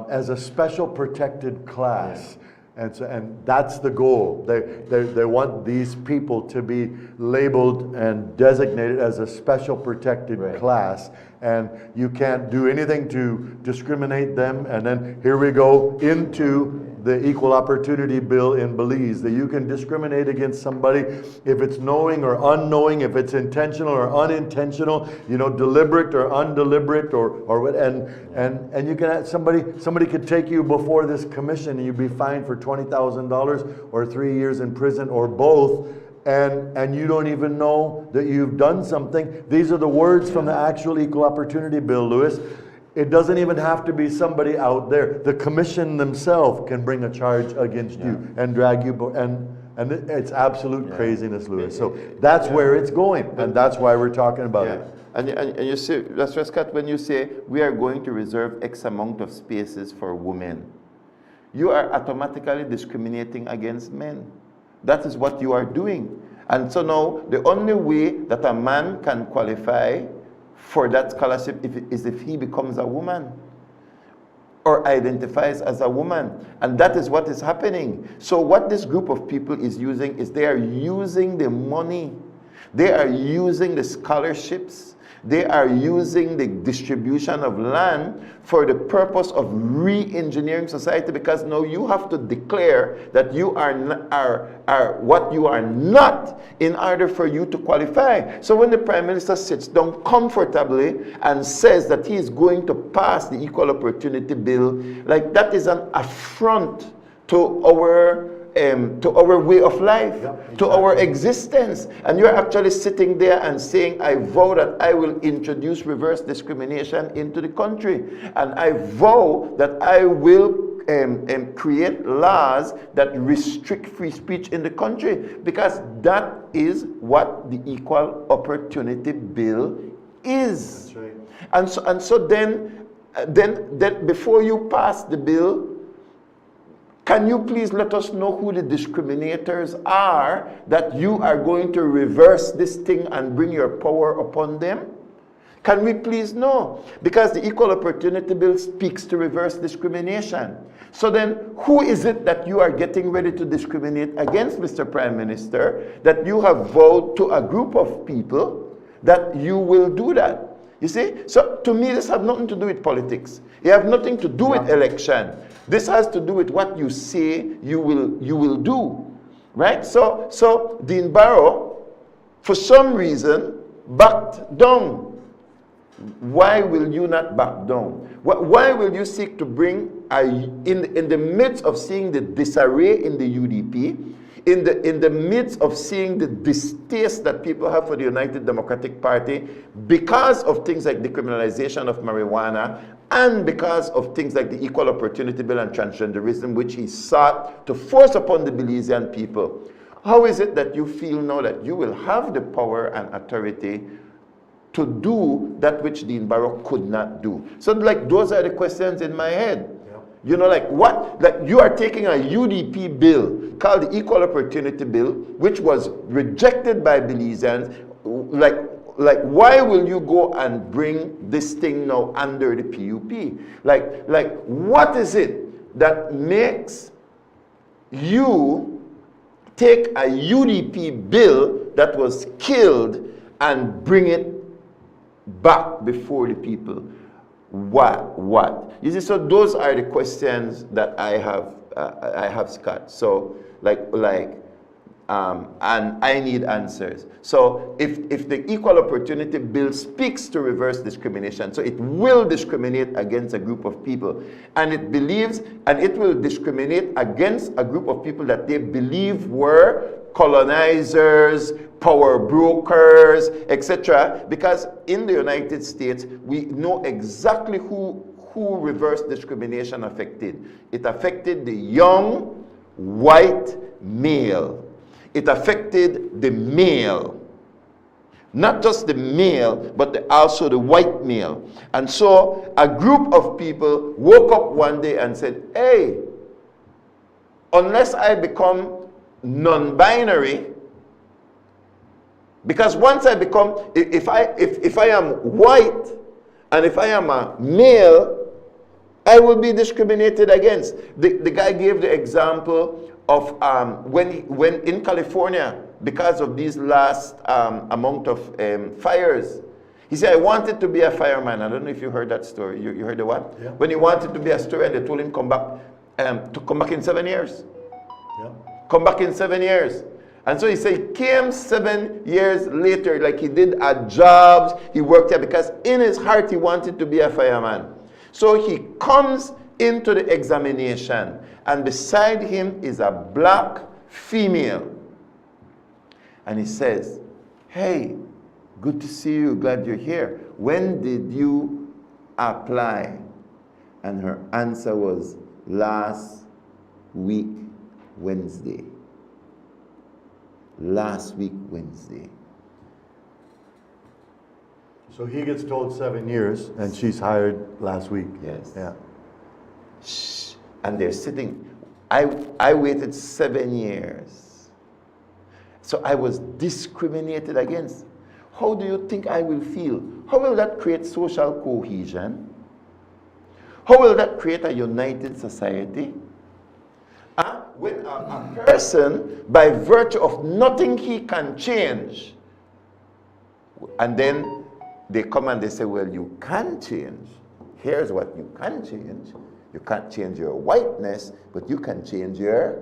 as a special protected class. And that's the goal. They want these people to be labeled and designated as a special protected class. And you can't do anything to discriminate them. And then here we go into the Equal Opportunity Bill in Belize, that you can discriminate against somebody if it's knowing or unknowing, if it's intentional or unintentional, you know, deliberate or undeliberate, and you can have somebody could take you before this commission and you'd be fined for $20,000 or 3 years in prison or both. And you don't even know that you've done something. These are the words from the actual Equal Opportunity Bill, Louis. It doesn't even have to be somebody out there. The commission themselves can bring a charge against you and drag you, and it's absolute craziness, Louis. So that's where it's going, and that's why we're talking about it. And you see, that's just Scott, when you say we are going to reserve X amount of spaces for women, you are automatically discriminating against men. That is what you are doing. And so now the only way that a man can qualify for that scholarship is if he becomes a woman or identifies as a woman. And that is what is happening. So what this group of people is using is they are using the money, they are using the scholarships, they are using the distribution of land for the purpose of re-engineering society, because now you have to declare that you are what you are not in order for you to qualify. So when the Prime Minister sits down comfortably and says that he is going to pass the Equal Opportunity Bill, like that is an affront to our way of life, to our existence. And you're actually sitting there and saying, I vow that I will introduce reverse discrimination into the country. And I vow that I will create laws that restrict free speech in the country, because that is what the Equal Opportunity Bill is. That's right. And so then before you pass the bill, can you please let us know who the discriminators are that you are going to reverse this thing and bring your power upon them? Can we please know? Because the Equal Opportunity Bill speaks to reverse discrimination. So then, who is it that you are getting ready to discriminate against, Mr. Prime Minister, that you have vowed to a group of people that you will do that? You see? So to me, this has nothing to do with politics. It has nothing to do with election. This has to do with what you say you will do. Right? So Dean Barrow, for some reason, backed down. Why will you not back down? Why will you seek to bring, in the midst of seeing the disarray in the UDP, in the midst of seeing the distaste that people have for the United Democratic Party because of things like decriminalization of marijuana and because of things like the Equal Opportunity Bill and transgenderism, which he sought to force upon the Belizean people. How is it that you feel now that you will have the power and authority to do that which Dean Barrow could not do? So like those are the questions in my head. You know, like what? Like you are taking a UDP bill called the Equal Opportunity Bill, which was rejected by Belizeans. Like why will you go and bring this thing now under the PUP? Like what is it that makes you take a UDP bill that was killed and bring it back before the people? What? You see, so those are the questions that I have, Scott. So and I need answers. So if the Equal Opportunity Bill speaks to reverse discrimination, so it will discriminate against a group of people, and it believes, and it will discriminate against a group of people that they believe were colonizers, power brokers, etc. Because in the United States, we know exactly who reverse discrimination affected. It affected the young, white male. It affected the male. Not just the male, but also the white male. And so a group of people woke up one day and said, hey, unless I become non-binary, because once I become, if I am white and if I am a male, I will be discriminated against. The guy gave the example of when in California, because of these last amount of fires, he said, I wanted to be a fireman. I don't know if you heard that story. You heard the what? Yeah. When he wanted to be a story, and they told him come back in 7 years. Yeah. Come back in 7 years. And so he said he came 7 years later, like he did at jobs, he worked there, because in his heart he wanted to be a fireman. So he comes into the examination, and beside him is a black female. And he says, hey, good to see you, glad you're here. When did you apply? And her answer was, last week, Wednesday. Last week, Wednesday. So he gets told 7 years, and she's hired last week. Yes. Yeah. Shh. And they're sitting. I waited 7 years. So I was discriminated against. How do you think I will feel? How will that create social cohesion? How will that create a united society? When a person, by virtue of nothing he can change, and then they come and they say, well, you can change. Here's what you can change. You can't change your whiteness, but you can change your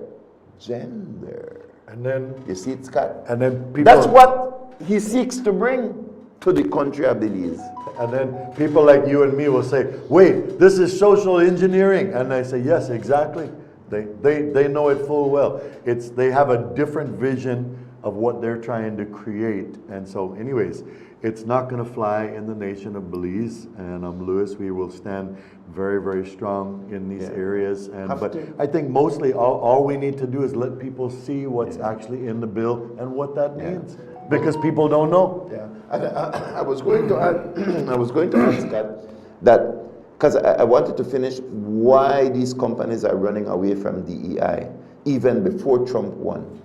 gender. And then, you see it, Scott? And then people, that's what he seeks to bring to the country of Belize. And then people like you and me will say, wait, this is social engineering. And I say, yes, exactly. They know it full well. They have a different vision of what they're trying to create. And so anyways, it's not going to fly in the nation of Belize. And Louis, we will stand very, very strong in these areas. And but I think mostly all we need to do is let people see what's actually in the bill and what that means, because people don't know. Yeah, and I was going to add, I was going to ask that because I wanted to finish why these companies are running away from DEI even before Trump won.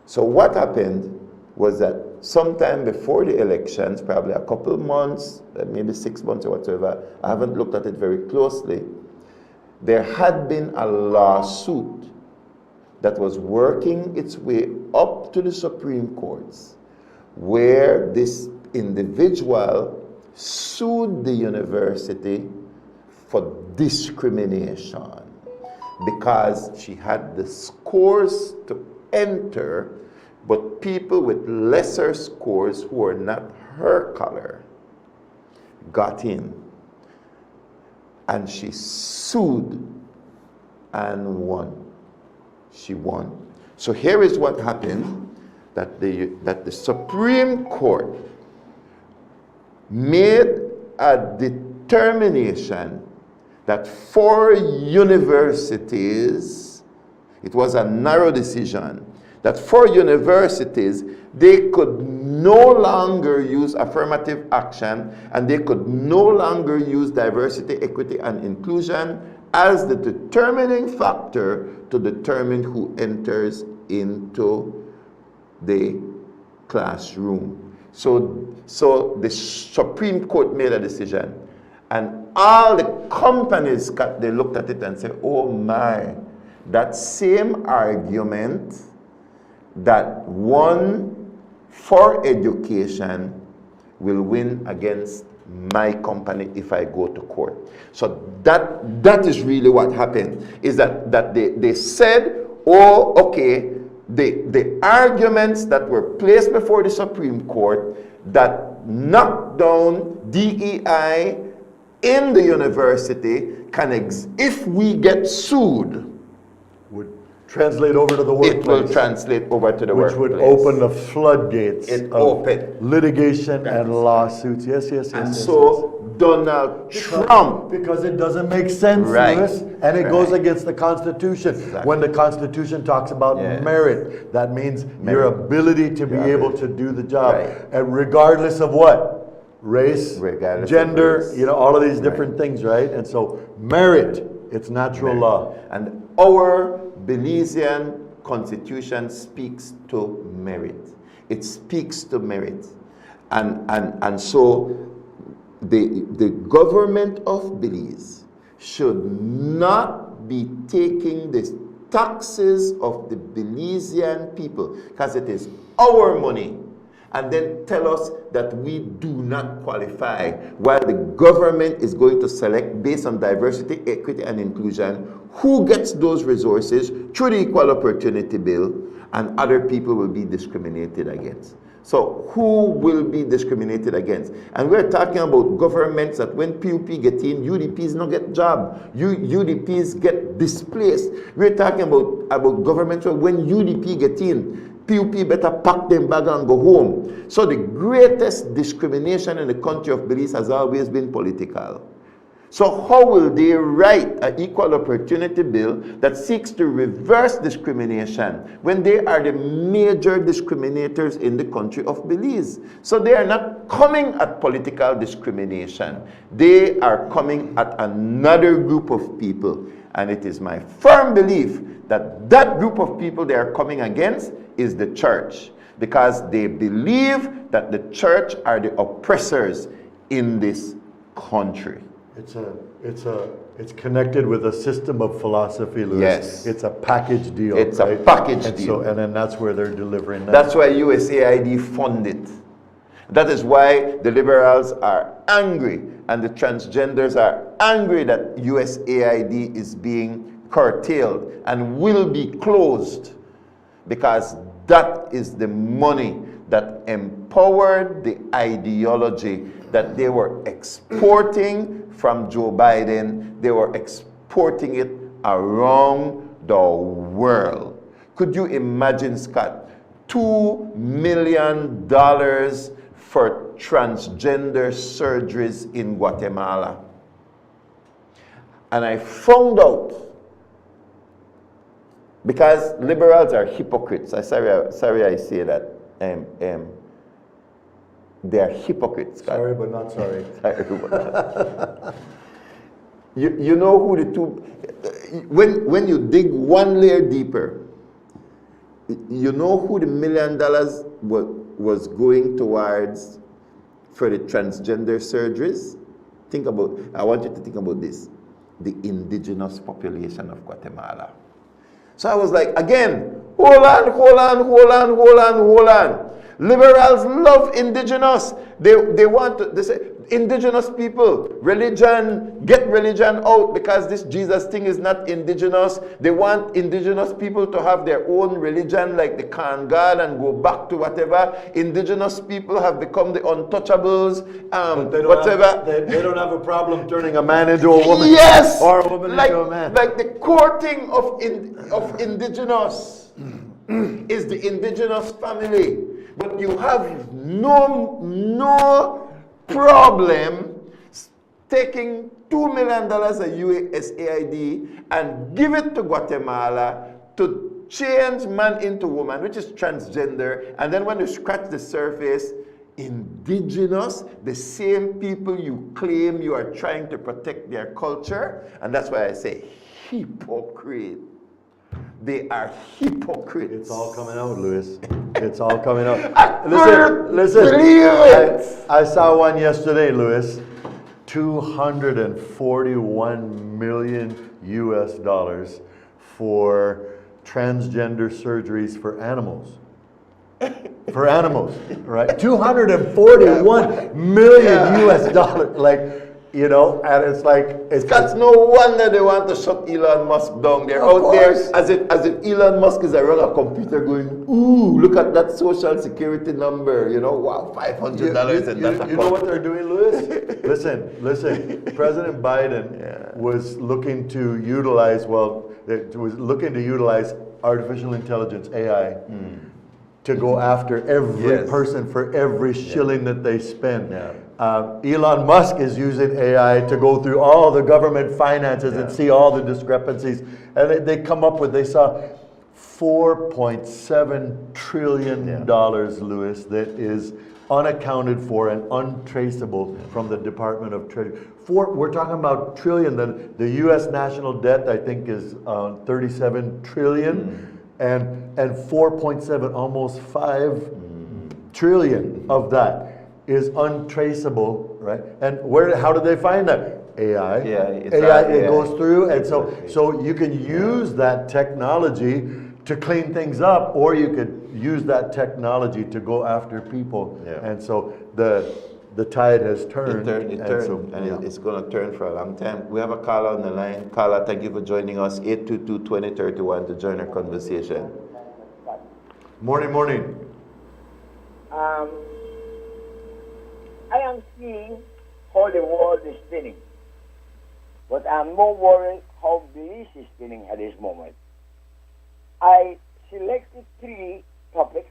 So what happened was that sometime before the elections, probably a couple of months, maybe 6 months or whatever, I haven't looked at it very closely, there had been a lawsuit that was working its way up to the Supreme Courts, where this individual sued the university for discrimination because she had the scores to enter, but people with lesser scores who are not her color got in. And she sued and won. She won. So here is what happened, that the Supreme Court made a determination that for universities, it was a narrow decision, that for universities, they could no longer use affirmative action and they could no longer use diversity, equity, and inclusion as the determining factor to determine who enters into the classroom. So the Supreme Court made a decision, and all the companies, they looked at it and said, oh my, that same argument that won for education will win against my company if I go to court. So that is really what happened, is that they said, oh, okay, the arguments that were placed before the Supreme Court that knocked down DEI in the university can, if we get sued, would translate over to the workplace. It will translate over to the workplace. Which would open the floodgates of litigation Yes. and lawsuits. Yes, yes, yes. And yes, so Donald Trump. Because it doesn't make sense, Right. Louis, and it goes against the Constitution. When the Constitution talks about merit, that means your ability to be able to do the job, and regardless of what? Race, Regardless gender, of race. you know, all of these different things, right? And so merit, it's natural law. And our Belizean Constitution speaks to merit. It speaks to merit. And so the government of Belize should not be taking the taxes of the Belizean people, because it is our money, and then tell us that we do not qualify, while the government is going to select based on diversity, equity, and inclusion who gets those resources through the Equal Opportunity Bill, and other people will be discriminated against. So who will be discriminated against? And we're talking about governments that when PUP get in, UDPs not get job. UDPs get displaced. We're talking about governments where when UDP get in, PUP better pack them bag and go home. So the greatest discrimination in the country of Belize has always been political. So how will they write an equal opportunity bill that seeks to reverse discrimination when they are the major discriminators in the country of Belize? So they are not coming at political discrimination. They are coming at another group of people. And it is my firm belief that that group of people they are coming against is the church, because they believe that the church are the oppressors in this country. It's connected with a system of philosophy, Louis. Yes. It's a package deal. It's right? a package and deal. And then that's where they're delivering that. That's why USAID fund it. That is why the liberals are angry and the transgenders are angry that USAID is being curtailed and will be closed, because that is the money that empowered the ideology that they were exporting from Joe Biden. They were exporting it around the world. Could you imagine, Scott, $2 million for transgender surgeries in Guatemala. And I found out, because liberals are hypocrites. Sorry I say that. They are hypocrites. Sorry, but not sorry. You know who the two, when you dig one layer deeper, you know who the $1 million was going towards for the transgender surgeries? I want you to think about this. The indigenous population of Guatemala. So I was like, again, hold on. Liberals love indigenous. They say, indigenous people, religion, get religion out, because this Jesus thing is not indigenous. They want indigenous people to have their own religion, like the Khan God, and go back to whatever. Indigenous people have become the untouchables, whatever. They don't have a problem turning a man into a woman. Yes! Or a woman into a man. Like the core thing of indigenous is the indigenous family. But you have no problem taking $2 million of USAID and give it to Guatemala to change man into woman, which is transgender. And then when you scratch the surface, indigenous, the same people you claim you are trying to protect their culture. And that's why I say hypocrite. They are hypocrites. It's all coming out, Louis. It's all coming out. Listen. Believe it. I saw one yesterday, Louis. $241 million for transgender surgeries for animals. For animals, right? 241 million US dollars. Like, you know, and it's like that's no wonder they want to shut Elon Musk down. They're out there as if Elon Musk is around a computer going, ooh, look at that social security number. You know, wow, $500 and that's you know what they're doing, Louis? Listen. President Biden was looking to utilize artificial intelligence, AI, to go after every person for every shilling that they spend. Elon Musk is using AI to go through all the government finances and see all the discrepancies. And they come up with, they saw $4.7 trillion, Louis, that is unaccounted for and untraceable from the Department of Treasury. We're talking about trillion. The U.S. national debt, I think, is 37 trillion. And 4.7, almost 5 trillion of that is untraceable, right? And how do they find that? AI. It goes through, and so you can use that technology to clean things up, or you could use that technology to go after people. And so the tide has turned. It turned, and it's going to turn for a long time. We have a caller on the line. Caller, thank you for joining us. 822-2031 to join our conversation. Morning. I am seeing how the world is spinning, but I'm more worried how Belize is spinning at this moment. I selected 3 topics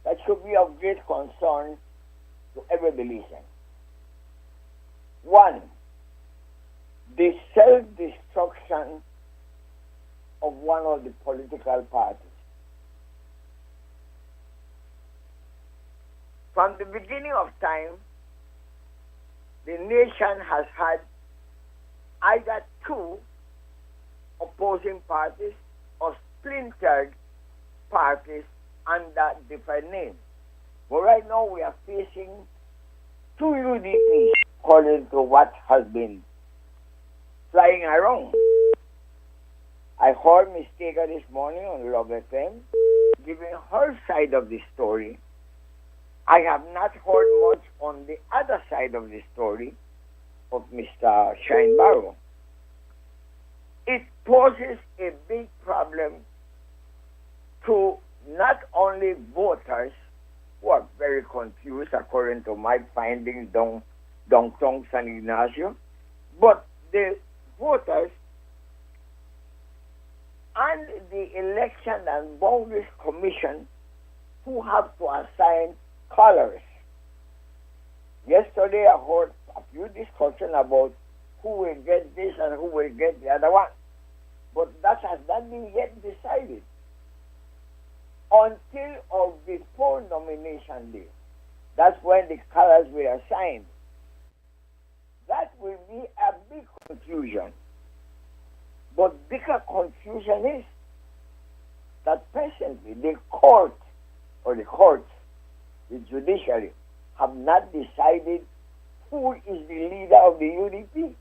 that should be of great concern to every Belizean. 1, the self-destruction of one of the political parties. From the beginning of time, the nation has had either 2 opposing parties or splintered parties under different names. But right now we are facing 2 UDPs, according to what has been flying around. I heard Ms. Tega this morning on Love FM giving her side of the story. I have not heard much on the other side of the story of Mr. Shine Barrow. It poses a big problem to not only voters who are very confused according to my findings downtown San Ignacio, but the voters and the Election and Boundaries Commission who have to assign colors Yesterday I heard a few discussion about who will get this and who will get the other one. But that has not been yet decided. Until or before nomination day, that's when the colors were assigned. That will be a big confusion. But bigger confusion is that presently the court or the courts, the judiciary, have not decided who is the leader of the UDP.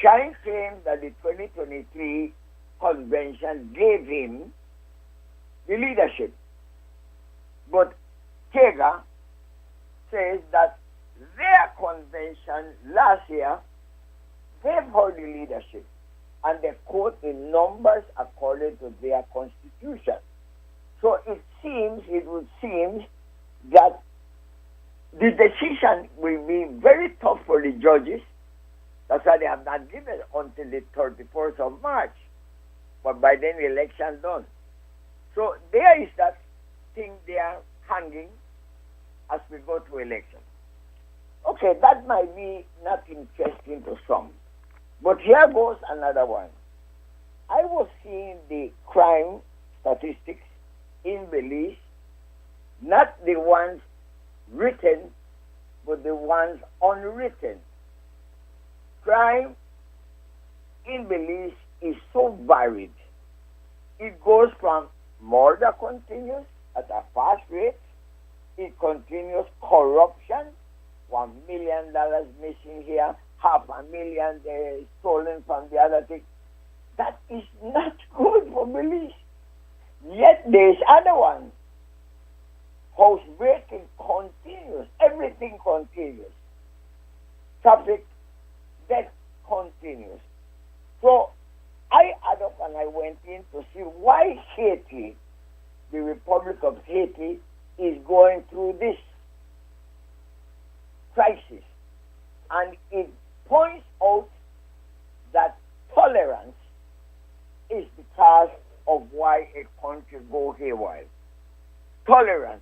Shine claims that the 2023 convention gave him the leadership. But Tega says that their convention last year gave her the leadership, and they quote the numbers according to their constitution. So it would seem that the decision will be very tough for the judges. That's why they have not given until the 31st of March. But by then the election done. So there is that thing there hanging as we go to election. Okay, that might be not interesting to some. But here goes another one. I was seeing the crime statistics in Belize, not the ones written, but the ones unwritten. Crime in Belize is so varied. It goes from murder continues at a fast rate. It continues corruption, $1 million missing here, $500,000 stolen from the other thing. That is not good for Belize. Yet there is other one. Housebreaking continues. Everything continues. Traffic, death continues. So I add up and I went in to see why Haiti, the Republic of Haiti, is going through this crisis. And it points out that tolerance is the cause of why a country go haywire. Tolerance.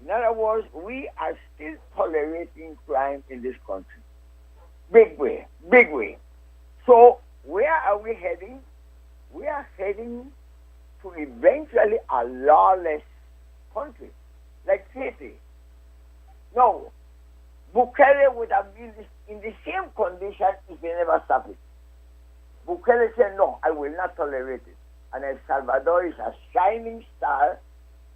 In other words, we are still tolerating crime in this country. Big way, big way. So where are we heading? We are heading to eventually a lawless country, like Haiti. No, Bukele would have been in the same condition if he never stopped it. Bukele said, no, I will not tolerate it. And El Salvador is a shining star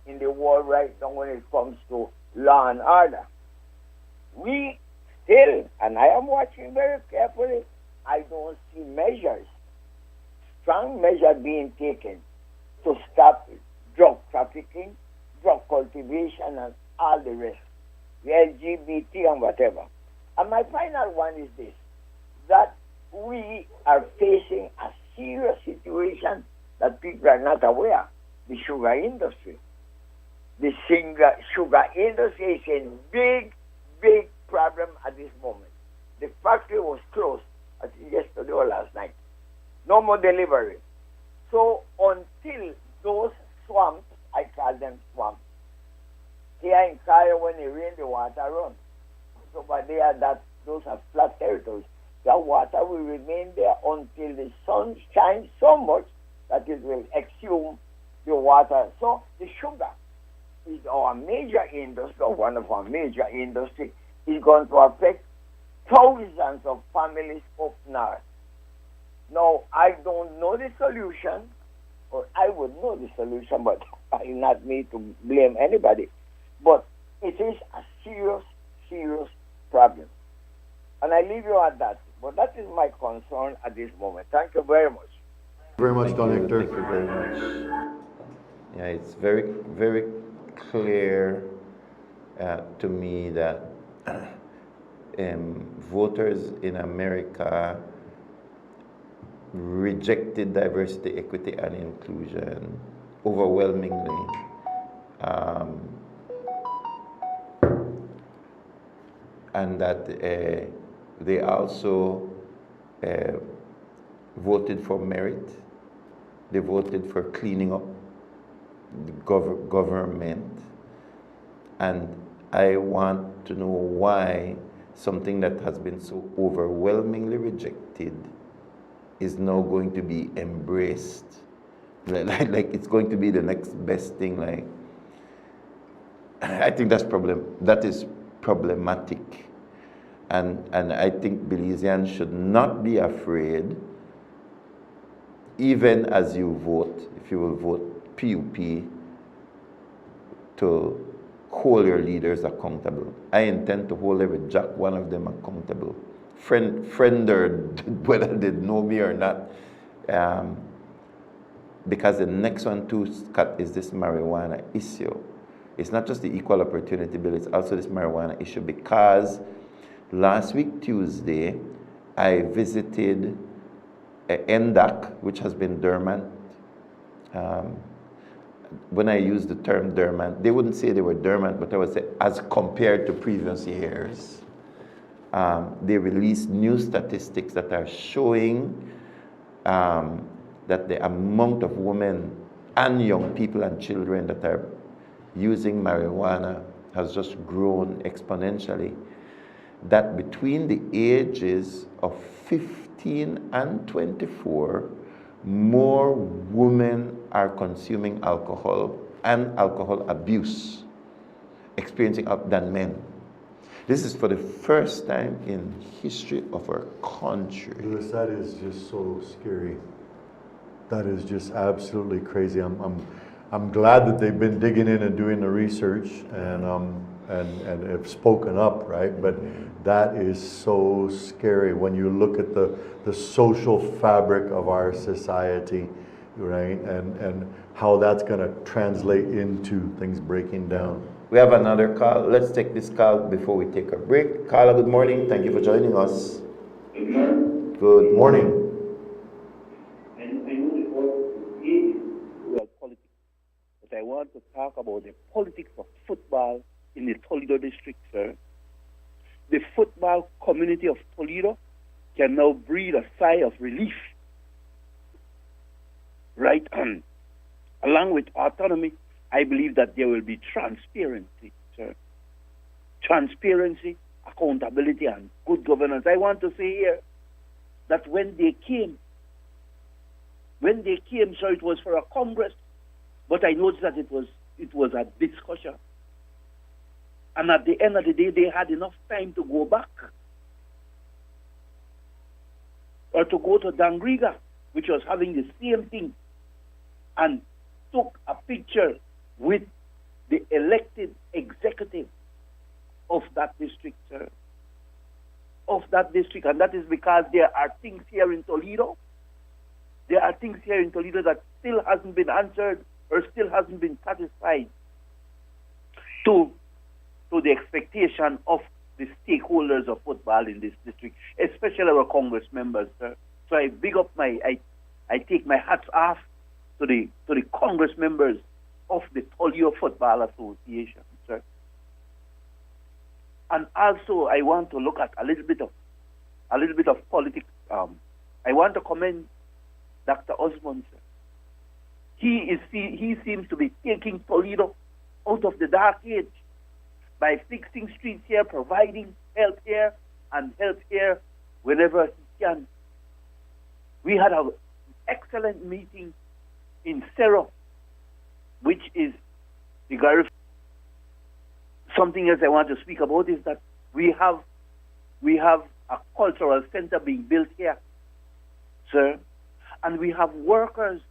in the world right now when it comes to law and order. We still, and I am watching very carefully, I don't see measures, strong measures being taken to stop drug trafficking, drug cultivation, and all the rest, the LGBT and whatever. And my final one is this, that we are facing a serious situation that people are not aware. The sugar industry. The sugar industry is a big, big problem at this moment. The factory was closed, I think yesterday or last night. No more delivery. So until those swamps, I call them swamps, here in Cairo when it rains, the water runs. So but those are flat territories. The water will remain there until the sun shines so much that it will exhume the water. So the sugar is our major industry, or one of our major industries, is going to affect thousands of families up north. Now, I don't know the solution, or I would know the solution, but it's not me to blame anybody. But it is a serious, serious problem. And I leave you at that. But that is my concern at this moment. Thank you very much. Very much, Don Hector. Thank you very much. Yeah, it's very, very clear to me that voters in America rejected diversity, equity, and inclusion overwhelmingly. And that they also voted for merit. They voted for cleaning up the government. And I want to know why something that has been so overwhelmingly rejected is now going to be embraced. Like it's going to be the next best thing. Like, I think that is problematic. And I think Belizeans should not be afraid, even as you vote, if you will vote PUP, to hold your leaders accountable. I intend to hold every jack one of them accountable. Friend or whether they know me or not. Because the next one too, Scott, is this marijuana issue. It's not just the equal opportunity bill, it's also this marijuana issue, because last week, Tuesday, I visited NDAC, which has been dormant. When I use the term dormant, they wouldn't say they were dormant, but I would say as compared to previous years. They released new statistics that are showing that the amount of women and young people and children that are using marijuana has just grown exponentially. That between the ages of 15 and 24, more women are consuming alcohol and alcohol abuse, experiencing than men. This is for the first time in history of our country. Louis, that is just so scary. That is just absolutely crazy. I'm glad that they've been digging in and doing the research and have spoken up, right? But that is so scary when you look at the social fabric of our society, right? And how that's going to translate into things breaking down. We have another call. Let's take this call before we take a break. Carla, good morning. Thank you for joining us. Good morning. I want to talk about the politics of football in the Toledo district, sir. The football community of Toledo can now breathe a sigh of relief. Right? Along with autonomy, I believe that there will be transparency, sir. Transparency, accountability, and good governance. I want to say here that when they came, sir, it was for a Congress. But I noticed that it was a discussion. And at the end of the day, they had enough time to go back. Or to go to Dangriga, which was having the same thing, and took a picture with the elected executive of that district, sir. Of that district. And that is because there are things here in Toledo. There are things here in Toledo that still hasn't been answered or still hasn't been satisfied to the expectation of the stakeholders of football in this district, especially our Congress members, sir. So I big up I take my hats off to the Congress members of the Toledo Football Association, sir. And also I want to look at a little bit of politics. I want to commend Dr. Osmond, sir. He seems to be taking Toledo out of the dark age by fixing streets here, providing health care and health care whenever he can. We had an excellent meeting in Cerro, which is the Garif. Something else I want to speak about is that we have a cultural center being built here, sir, and we have workers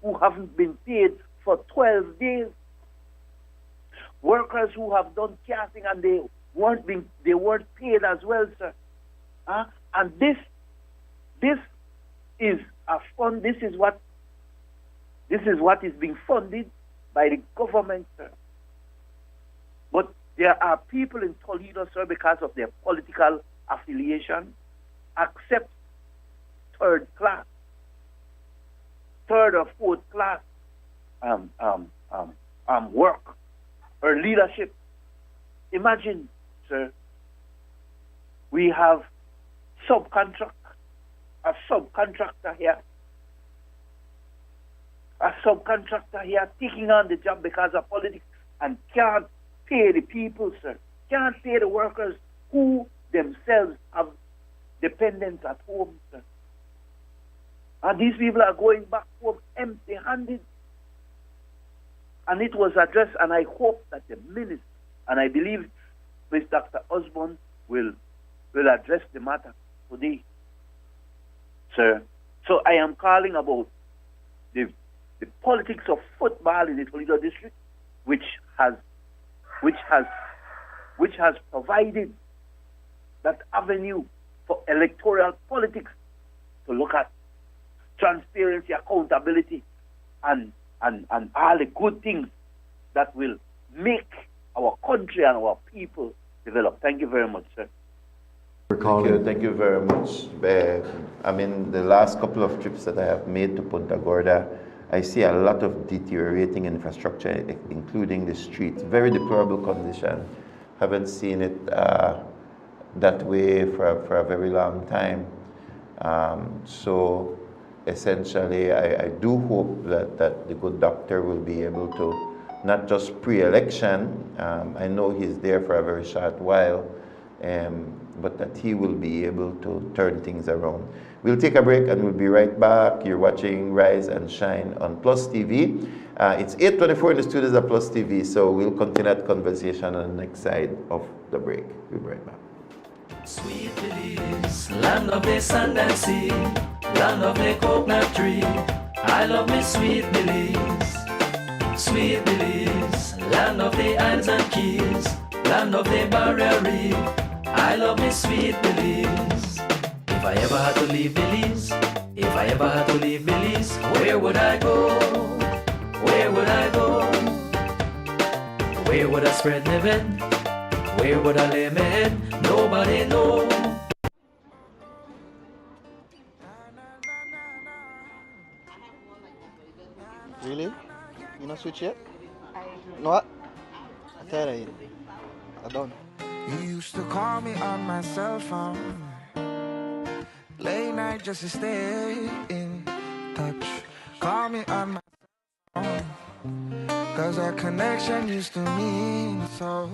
who haven't been paid for 12 days. Workers who have done casting and they weren't paid as well, sir. And this is a fund. This is what is being funded by the government, sir. But there are people in Toledo, sir, because of their political affiliation, accept third or fourth class work or leadership. Imagine, sir, we have a subcontractor here taking on the job because of politics and can't pay the people, sir. can't pay the workers who themselves have dependents at home, sir. And these people are going back home empty-handed. And it was addressed, and I hope that the minister, and I believe Mr. Dr. Osborne will address the matter today, sir. So I am calling about the politics of football in the Toledo district, which has provided that avenue for electoral politics to look at transparency, accountability, and all the good things that will make our country and our people develop. Thank you very much, sir. Thank you very much. I mean, the last couple of trips that I have made to Punta Gorda, I see a lot of deteriorating infrastructure, including the streets. Very deplorable condition. Haven't seen it that way for a very long time. So essentially, I do hope that the good doctor will be able to, not just pre-election, I know he's there for a very short while, but that he will be able to turn things around. We'll take a break and we'll be right back. You're watching Rise and Shine on PlusTV. It's 8:24 in the studios at PlusTV, so we'll continue that conversation on the next side of the break. We'll be right back. Sweet Belize, land of the sand and sea, land of the coconut tree. I love me sweet Belize, sweet Belize, land of the islands and keys, land of the barrier reef. I love me sweet Belize. If I ever had to leave Belize, if I ever had to leave Belize, where would I go? Where would I go? Where would I spread my bed? Where would I lay my head? Nobody knows. Really? You not switch yet? No what? I tell you, I don't. You used to call me on my cell phone, late night just to stay in touch. Call me on my phone, cause our connection used to mean so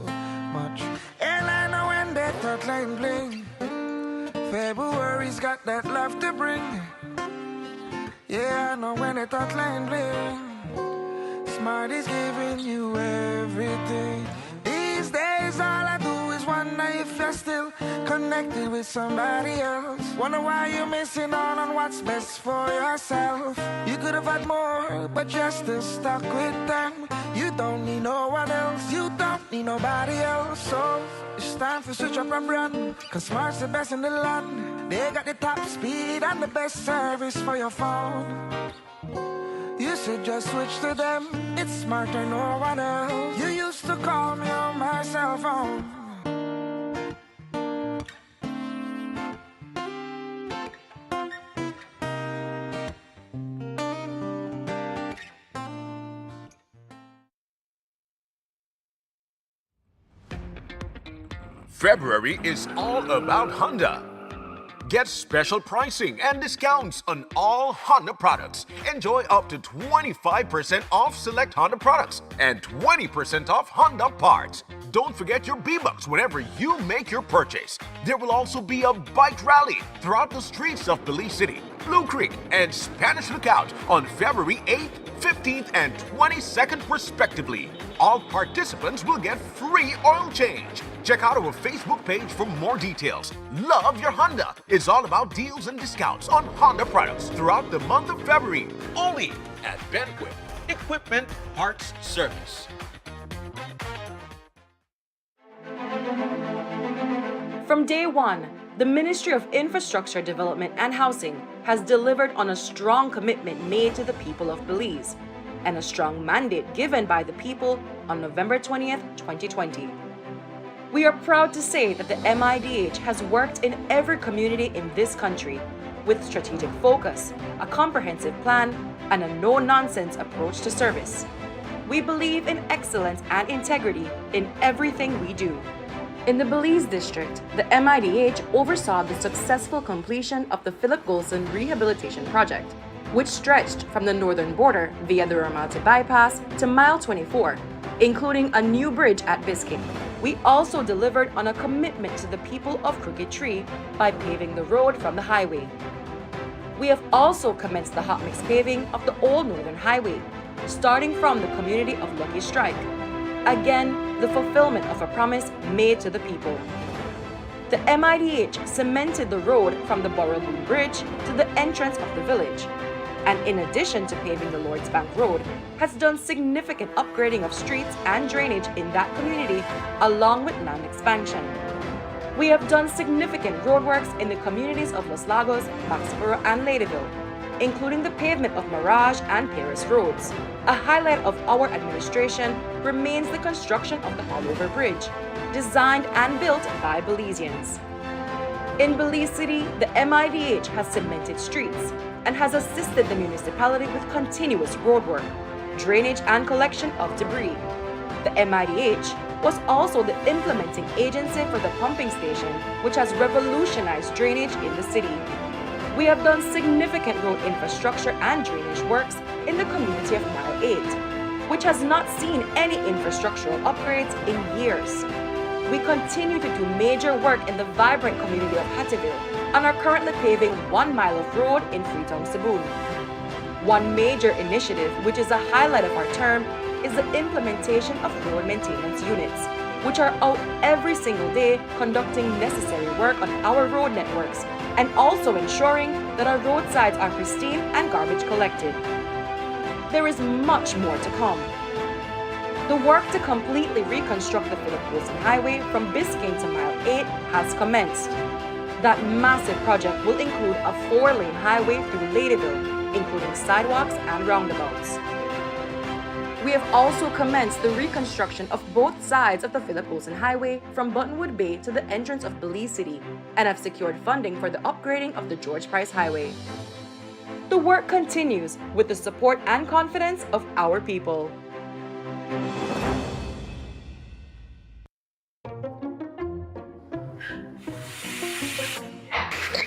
much. And I know when that thought line bling, February's got that love to bring. Yeah, I know when that thought line bling, Smart is giving you everything. These days all I do is wonder if you're still connected with somebody else. Wonder why you're missing out on what's best for yourself. You could have had more, but you're still stuck with them. You don't need no one else, you don't need nobody else. So it's time to switch up a brand, cause Smart's the best in the land. They got the top speed and the best service for your phone. You should just switch to them, it's smarter, no one else. You used to call me on my cell phone. February is all about Honda. Get special pricing and discounts on all Honda products. Enjoy up to 25% off select Honda products and 20% off Honda parts. Don't forget your B-Bucks whenever you make your purchase. There will also be a bike rally throughout the streets of Belize City, Blue Creek, and Spanish Lookout on February 8th, 15th, and 22nd respectively. All participants will get free oil change. Check out our Facebook page for more details. Love your Honda. It's all about deals and discounts on Honda products throughout the month of February. Only at Benquip Equipment Parts Service. From day one, the Ministry of Infrastructure Development and Housing has delivered on a strong commitment made to the people of Belize and a strong mandate given by the people on November 20th, 2020. We are proud to say that the MIDH has worked in every community in this country with strategic focus, a comprehensive plan, and a no-nonsense approach to service. We believe in excellence and integrity in everything we do. In the Belize district, the MIDH oversaw the successful completion of the Philip Golson Rehabilitation Project, which stretched from the northern border via the Ramalta Bypass to Mile 24, including a new bridge at Biscayne. We also delivered on a commitment to the people of Crooked Tree by paving the road from the highway. We have also commenced the hot mix paving of the Old Northern Highway, starting from the community of Lucky Strike. Again, the fulfillment of a promise made to the people. The MIDH cemented the road from the Borough Bridge to the entrance of the village, and in addition to paving the Lord's Bank Road, has done significant upgrading of streets and drainage in that community, along with land expansion. We have done significant roadworks in the communities of Los Lagos, Maxborough, and Ladyville, including the pavement of Mirage and Paris roads. A highlight of our administration remains the construction of the Allover Bridge, designed and built by Belizeans. In Belize City, the MIDH has cemented streets and has assisted the municipality with continuous roadwork, drainage, and collection of debris. The MIDH was also the implementing agency for the pumping station, which has revolutionized drainage in the city. We have done significant road infrastructure and drainage works in the community of Mile 8, which has not seen any infrastructural upgrades in years. We continue to do major work in the vibrant community of Hattieville and are currently paving 1 mile of road in Freetown, Cebu. One major initiative, which is a highlight of our term, is the implementation of road maintenance units, which are out every single day conducting necessary work on our road networks and also ensuring that our roadsides are pristine and garbage collected. There is much more to come. The work to completely reconstruct the Philip Wilson Highway from Biscayne to Mile 8 has commenced. That massive project will include a 4-lane highway through Ladyville, including sidewalks and roundabouts. We have also commenced the reconstruction of both sides of the Philip Wilson Highway from Buttonwood Bay to the entrance of Belize City and have secured funding for the upgrading of the George Price Highway. The work continues with the support and confidence of our people.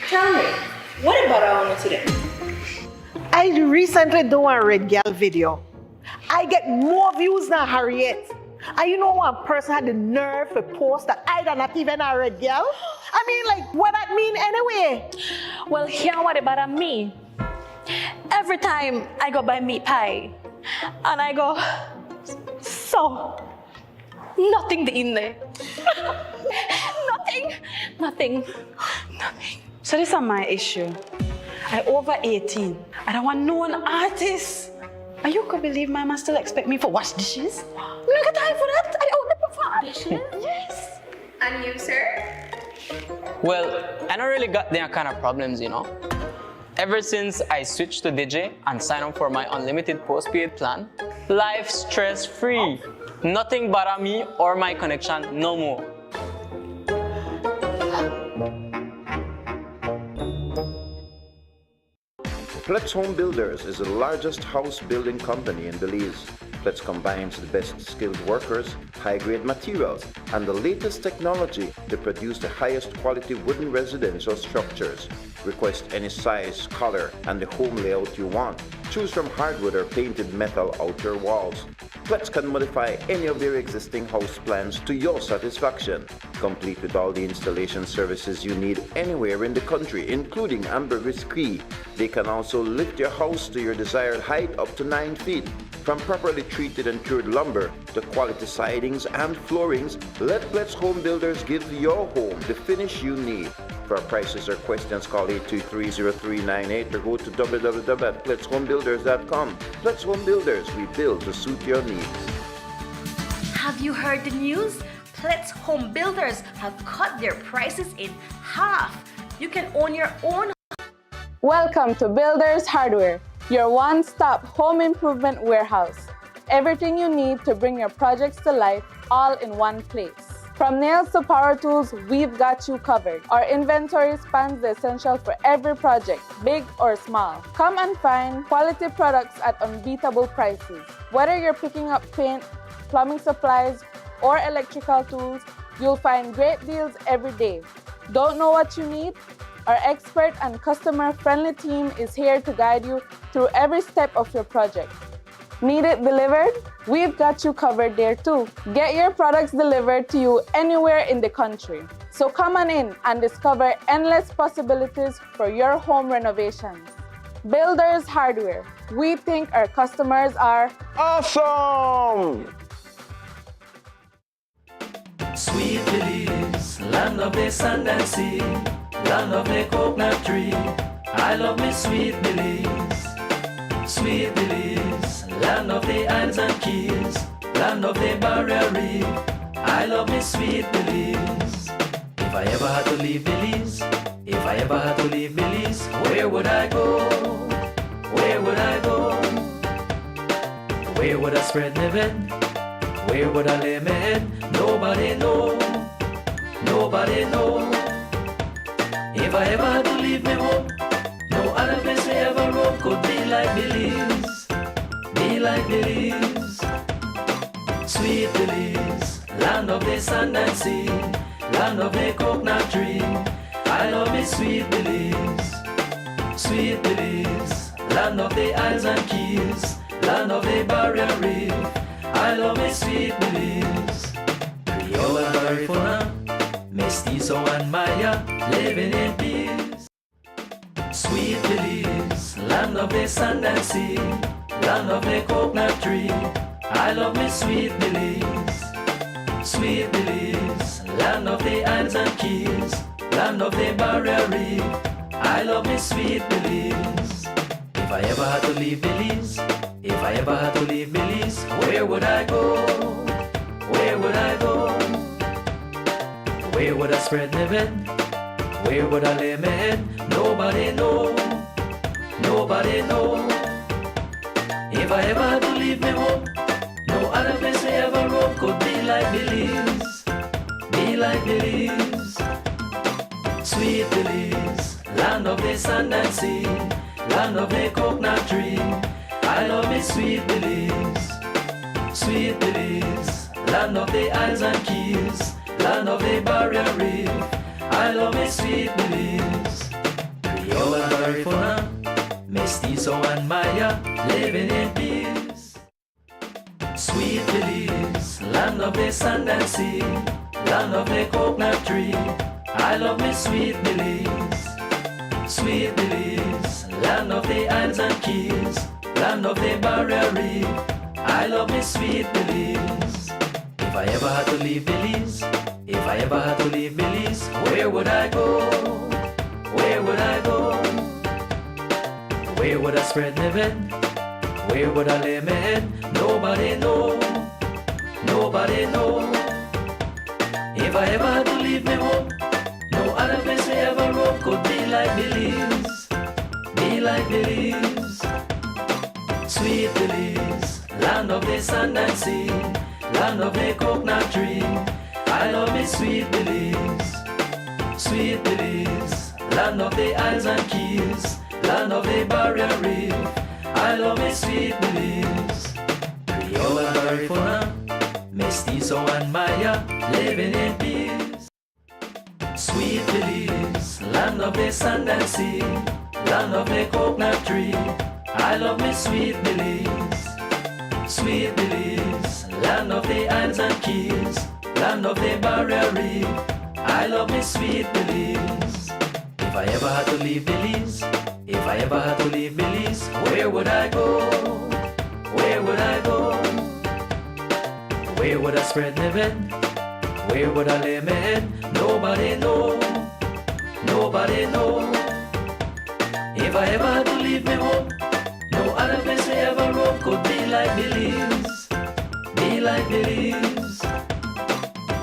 Tell me, what about our owner today? I recently done a Red Girl video. I get more views than Harriet. And you know one person had the nerve to post that I not even a Red Girl? I mean, like, what that mean anyway? Well, here what about me? Every time I go buy meat pie, and I go, so, nothing in there. Nothing. So this is my issue. I over 18. I don't want no one artist. And you could believe my man still expect me for wash dishes? I don't got time for that. I don't never for dishes. Yes. And you, sir? Well, I don't really got them kind of problems, you know. Ever since I switched to DJ and signed up for my unlimited postpaid plan, life stress-free. Nothing bother me or my connection no more. Plex Home Builders is the largest house building company in Belize. Plex combines the best skilled workers, high-grade materials, and the latest technology to produce the highest quality wooden residential structures. Request any size, color, and the home layout you want. Choose from hardwood or painted metal outer walls. Plex can modify any of your existing house plans to your satisfaction, complete with all the installation services you need anywhere in the country, including ambergris key. They can also lift your house to your desired height up to 9 feet. From properly treated and cured lumber to quality sidings and floorings, let Plex Home Builders give your home the finish you need. For prices or questions, call 823-0398 or go to www.plexhomebuilders.com. Plex Home Builders, we build to suit your needs. Have you heard the news? Plex Home Builders have cut their prices in half. You can own your own. Welcome to Builders Hardware, your one-stop home improvement warehouse. Everything you need to bring your projects to life, all in one place. From nails to power tools, we've got you covered. Our inventory spans the essentials for every project, big or small. Come and find quality products at unbeatable prices. Whether you're picking up paint, plumbing supplies, or electrical tools, you'll find great deals every day. Don't know what you need? Our expert and customer-friendly team is here to guide you through every step of your project. Need it delivered? We've got you covered there too. Get your products delivered to you anywhere in the country. So come on in and discover endless possibilities for your home renovations. Builders Hardware. We think our customers are awesome! Sweet Belize, land of the sand and sea, land of the coconut tree. I love me Sweet Belize. Sweet Belize, land of the islands and keys, land of the barrier reef. I love me Sweet Belize. If I ever had to leave Belize, if I ever had to leave Belize, where would I go? Where would I go? Where would I spread my bed? Where would I lay my head? Nobody know. Nobody know. If I ever had to leave me home, no other place I ever roam could be like Belize. Be like Belize. Sweet Belize, land of the sand and sea, land of the coconut tree. I love me Sweet Belize. Sweet Belize, land of the islands and keys, land of the barrier reef. I love me Sweet Belize. Creole and Garifuna, Mestizo and Maya, living in peace. Sweet Belize, land of the sand and sea, land of the coconut tree. I love me Sweet Belize. Sweet Belize, land of the islands and keys, land of the barrier reef. I love me Sweet Belize. If I ever had to leave Belize, if I ever had to leave Belize, where would I go? Where would I go? Where would I spread my bed? Where would I lay my head? Nobody know. Nobody know. If I ever had to leave me home, no other place I ever roam could be like Belize. Be like Belize. Sweet Belize, land of the sand and sea, land of the coconut tree. I love me Sweet Belize. Sweet Belize, land of the islands and keys, land of the barrier reef. I love me Sweet Belize. Creole and Garifuna, Mestizo and Maya, living in peace. Sweet Belize, land of the sand and sea, land of the coconut tree. I love me Sweet Belize. Sweet Belize, land of the islands and keys, land of the barrier reef. I love me Sweet Belize. If I ever had to leave Belize, if I ever had to leave Belize, where would I go? Where would I go? Where would I spread my bed? Where would I lay my head? Nobody know. Nobody know. If I ever had to leave me home, no other place I ever roam could be like Belize. Be like Belize. Sweet Belize, land of the sand and sea, land of the coconut tree. I love me Sweet Belize. Sweet Belize, land of the islands and keys, land of the barrier reef. I love me Sweet Belize. Creole and Garifuna, Mestizo and Maya, living in peace. Sweet Belize, land of the sand and sea, land of the coconut tree. I love me Sweet Belize. Sweet Belize, land of the islands and keys, land of the barrier reef. I love me Sweet Belize. If I ever had to leave Belize, if I ever had to leave Belize, where would I go? Where would I go? Where would I spread my bed? Where would I lay my head? Nobody know. Nobody know. If I ever had to leave me home, no other place I ever roam could be like Belize. Be like Belize.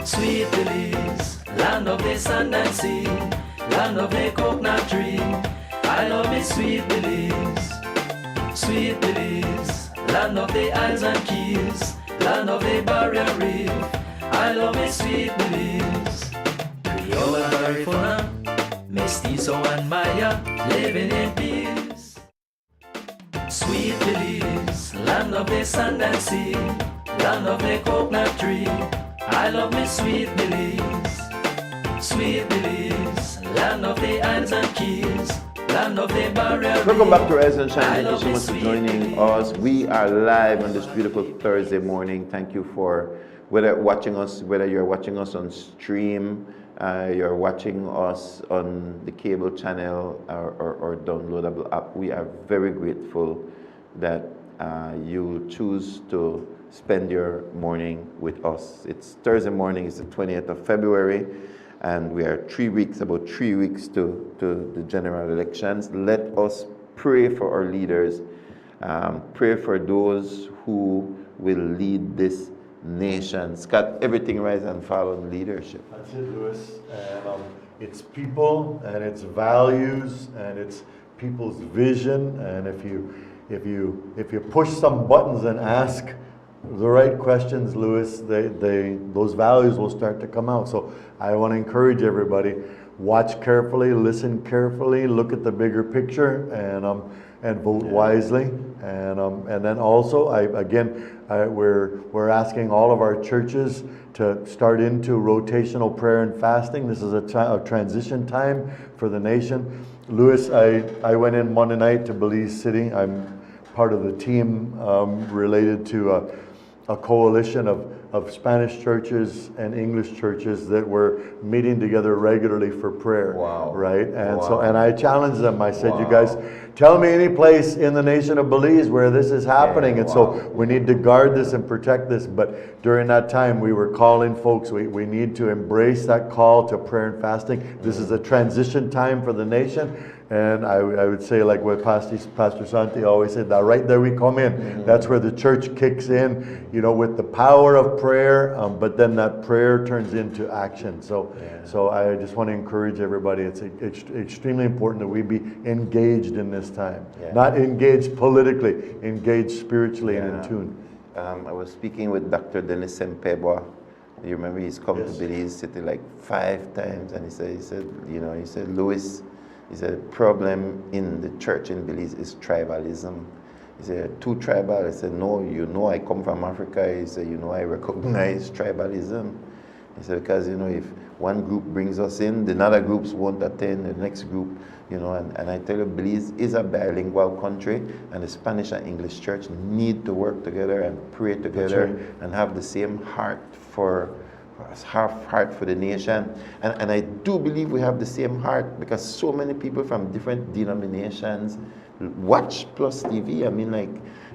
Sweet Belize, land of the sand and sea, land of the coconut tree. I love me Sweet Belize. Sweet Belize, land of the islands and keys, land of the barrier reef. I love me Sweet Belize. Creole and Garifuna, Mestizo and Maya, living in peace. Sweet Belize, land of the sand and sea, land of the coconut tree. I love me Sweet Belize. Sweet Belize, land of the islands and keys, land of the barrier. Welcome back to Rise and Shine. Thank you so much for joining us. We are live on this beautiful Thursday morning. Thank you for whether you're watching us on stream, you're watching us on the cable channel or downloadable app. We are very grateful that you choose to spend your morning with us. It's Thursday morning, it's the 20th of February, and we are about 3 weeks to the general elections. Let us pray for our leaders, pray for those who will lead this nation. Scott, everything rise and fall on leadership. That's it, Louis. And it's people, and it's values, and it's people's vision. And if you push some buttons and ask the right questions, Louis, those values will start to come out. So I want to encourage everybody: watch carefully, listen carefully, look at the bigger picture, and vote wisely. And then also, we're asking all of our churches to start into rotational prayer and fasting. This is a transition time for the nation. Louis, I went in Monday night to Belize City. I'm part of the team related to a coalition of Spanish churches and English churches that were meeting together regularly for prayer. Wow. Right? And Wow. and I challenged them. I said, Wow. you guys, tell me any place in the nation of Belize where this is happening. Yeah, and wow. so we need to guard this and protect this. But during that time, we were calling folks, we need to embrace that call to prayer and fasting. This is a transition time for the nation. And I would say, like what Pastor Santi always said, that right there we come in. Mm-hmm. That's where the church kicks in, with the power of prayer, but then that prayer turns into action. So I just want to encourage everybody. It's extremely important that we be engaged in this time. Yeah. Not engaged politically, engaged spiritually and in tune. I was speaking with Dr. Dennis Sempebwa. You remember he's come to Belize City like 5 times, and he said, Louis, he said, problem in the church in Belize is tribalism. He said, too tribal. I said, no, I come from Africa. He said, I recognize tribalism. He said, because, if one group brings us in, the other groups won't attend, the next group, and I tell you, Belize is a bilingual country, and the Spanish and English church need to work together and pray together and have the same heart for the nation. And I do believe we have the same heart, because so many people from different denominations watch PlusTV. I mean,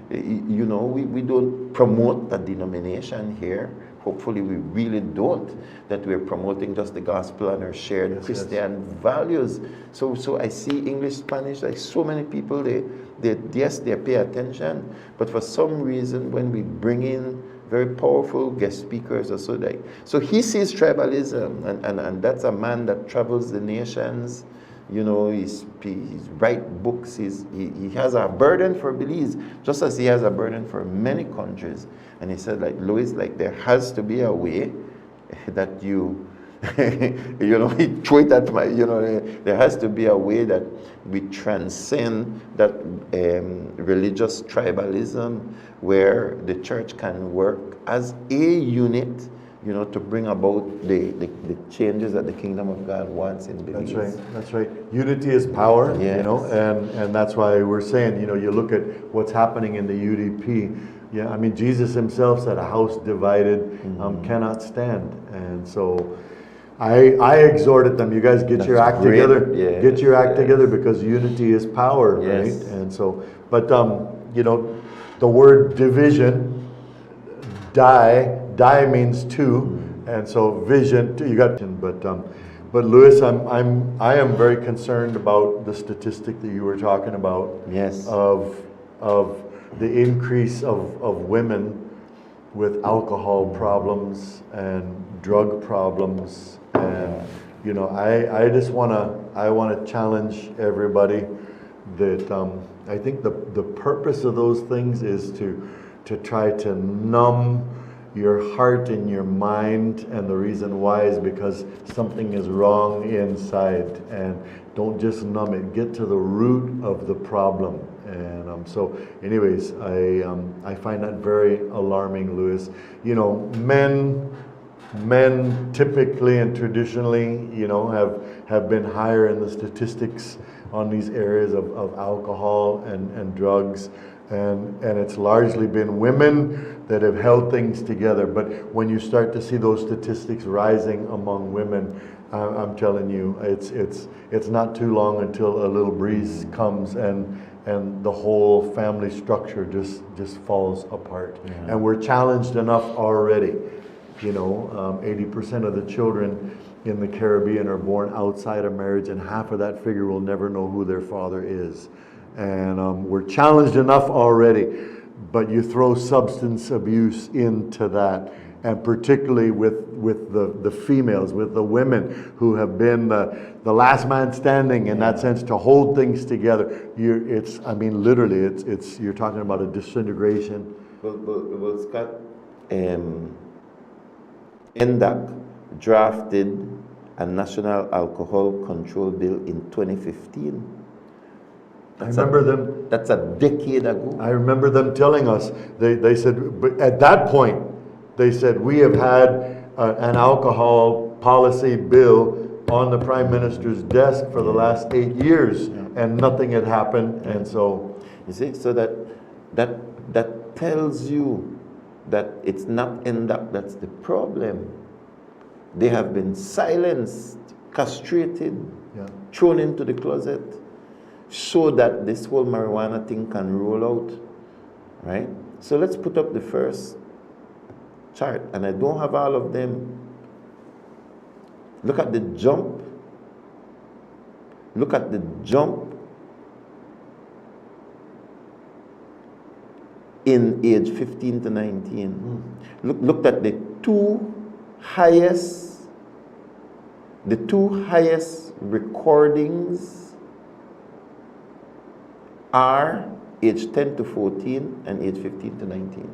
we don't promote a denomination here. Hopefully we really don't, that we're promoting just the gospel and our shared Christian values. So I see English, Spanish, like so many people, they pay attention, but for some reason when we bring in very powerful guest speakers or so he sees tribalism, and that's a man that travels the nations. He's write books. He has a burden for Belize, just as he has a burden for many countries. And he said, Louis, there has to be a way that you, he threw it at my, there has to be a way that we transcend that religious tribalism, where the church can work as a unit, to bring about the changes that the kingdom of God wants in Belize. That's right. Unity is power, and that's why we're saying, you look at what's happening in the UDP. Yeah, I mean, Jesus himself said a house divided cannot stand. And so I exhorted them, you guys get your act together. Yeah. Get your act together, because unity is power, right? And so, but, the word division, die means two, and so vision, you got, but Louis, I am very concerned about the statistic that you were talking about. Yes. Of the increase of women with alcohol problems and drug problems, and I just want to challenge everybody that I think the purpose of those things is to try to numb your heart and your mind, and the reason why is because something is wrong inside, and don't just numb it, get to the root of the problem. And so anyways, I find that very alarming, Louis. Men typically and traditionally, have been higher in the statistics on these areas of alcohol and drugs. And it's largely been women that have held things together. But when you start to see those statistics rising among women, I'm telling you, it's not too long until a little breeze comes and the whole family structure just falls apart. Yeah. And we're challenged enough already. You know, 80% of the children in the Caribbean are born outside of marriage, and half of that figure will never know who their father is. And we're challenged enough already, but you throw substance abuse into that, and particularly with the females, with the women who have been the last man standing in that sense to hold things together. I mean, literally, it's you're talking about a disintegration. Well, Scott, NDAC drafted a national alcohol control bill in 2015. That's a decade ago. I remember them telling us, they said, but at that point, they said, we have had an alcohol policy bill on the Prime Minister's desk for the last 8 years, and nothing had happened, and so... You see, so that tells you that it's not NDAC that's the problem. They have been silenced, castrated, thrown into the closet, so that this whole marijuana thing can roll out, right? So let's put up the first chart, and I don't have all of them. Look at the jump. Look at the jump in age 15 to 19. Look at the two highest recordings are age 10 to 14 and age 15 to 19.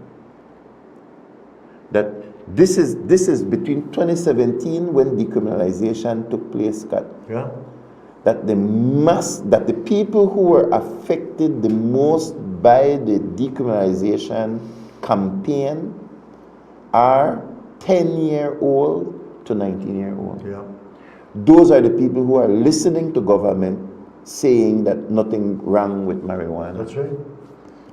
That this is between 2017 when decriminalization took place, Scott. Yeah. That the people who were affected the most by the decriminalization campaign are 10-year-old to 19-year-old. Yeah. Those are the people who are listening to government saying that nothing wrong with marijuana. That's right.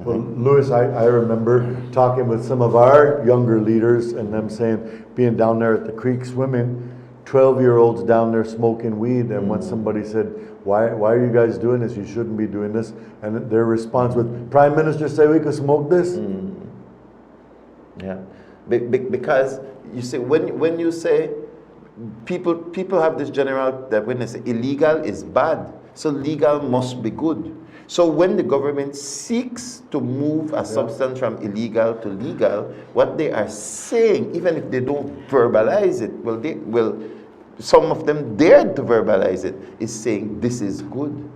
Well, Louis, I remember talking with some of our younger leaders and them saying, being down there at the creek swimming, 12-year-olds down there smoking weed, and when somebody said, why are you guys doing this? You shouldn't be doing this. And their response was, Prime Minister say we could smoke this? Yeah, because you see, when you say, people have this general, that when they say illegal is bad, so legal must be good. So when the government seeks to move a substance from illegal to legal, what they are saying, even if they don't verbalize it, some of them dared to verbalize it, is saying this is good.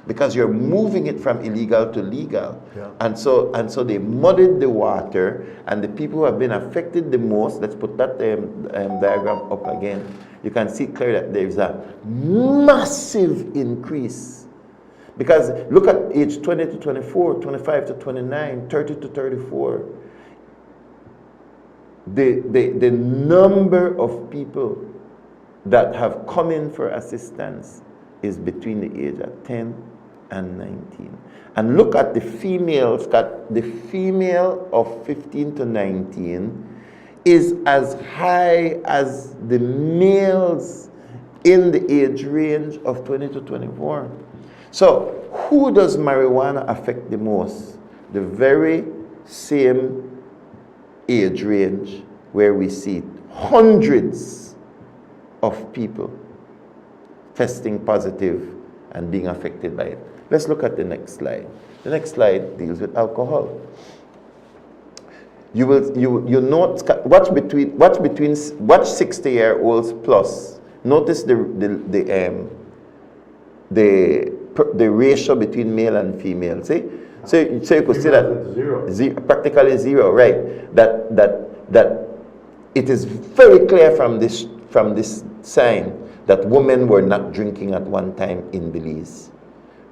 Because you're moving it from illegal to legal. Yeah. And so they muddied the water, and the people who have been affected the most, let's put that diagram up again. You can see clearly that there is a massive increase. Because look at age 20 to 24, 25 to 29, 30 to 34. The number of people that have come in for assistance is between the age of 10 and 19. And look at the females, the female of 15 to 19 is as high as the males in the age range of 20 to 24. So who does marijuana affect the most? The very same age range where we see hundreds of people testing positive and being affected by it. Let's look at the next slide. The next slide deals with alcohol. You note, watch 60-year-olds plus. Notice the ratio between male and female. See, so you could see that practically zero, right? That it is very clear from this sign that women were not drinking at one time in Belize,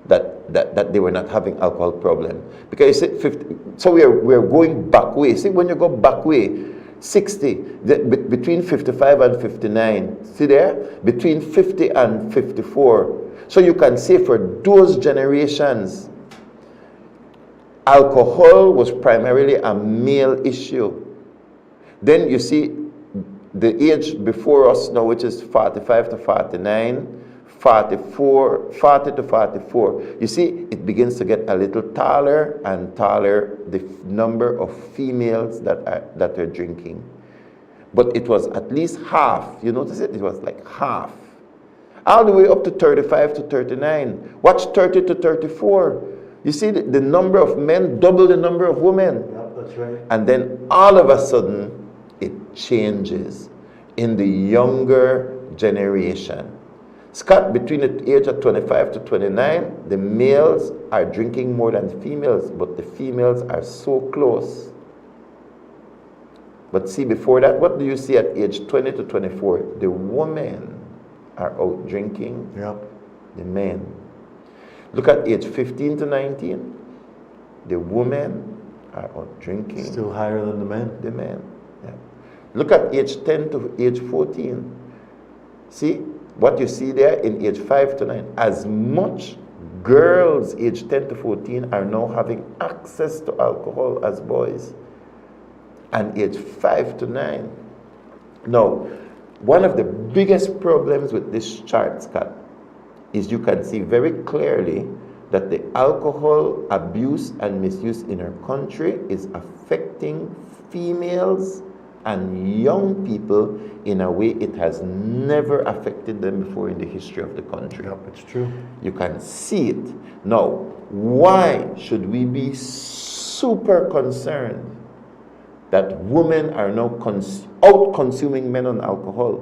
that they were not having alcohol problem. Because you see, so we are going back way. See, when you go back way, 60, between 55 and 59. See there? Between 50 and 54. So you can say for those generations, alcohol was primarily a male issue. Then you see the age before us now, which is 45 to 49, 40 to 44. You see, it begins to get a little taller and taller, the number of females that are drinking. But it was at least half. You notice it? It was like half. All the way up to 35 to 39. Watch 30 to 34. You see, the number of men double the number of women. Yeah, that's right. And then all of a sudden, it changes in the younger generation. Scott, between the age of 25 to 29, the males are drinking more than the females, but the females are so close. But see, before that, what do you see at age 20 to 24? The women are out drinking the men. Look at age 15 to 19. The women are out drinking. Still higher than the men. The men, yeah. Look at age 10 to age 14. See, what you see there in age 5 to 9, as much girls age 10 to 14 are now having access to alcohol as boys. And age 5 to 9. Now, one of the biggest problems with this chart, Scott, is you can see very clearly that the alcohol abuse and misuse in our country is affecting females and young people in a way it has never affected them before in the history of the country. Yep, it's true. You can see it. Now, why should we be super concerned that women are now out-consuming men on alcohol?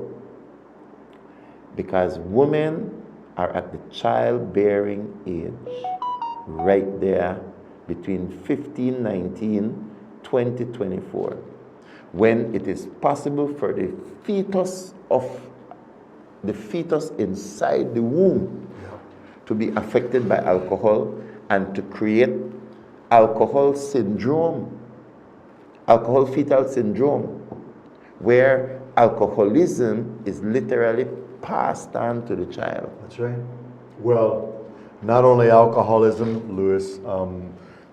Because women are at the childbearing age, right there between 15, 19, 20, 24, when it is possible for the fetus inside the womb to be affected by alcohol and to create alcohol syndrome, alcohol fetal syndrome, where alcoholism is literally passed on to the child. That's right. Well, not only alcoholism, Lewis,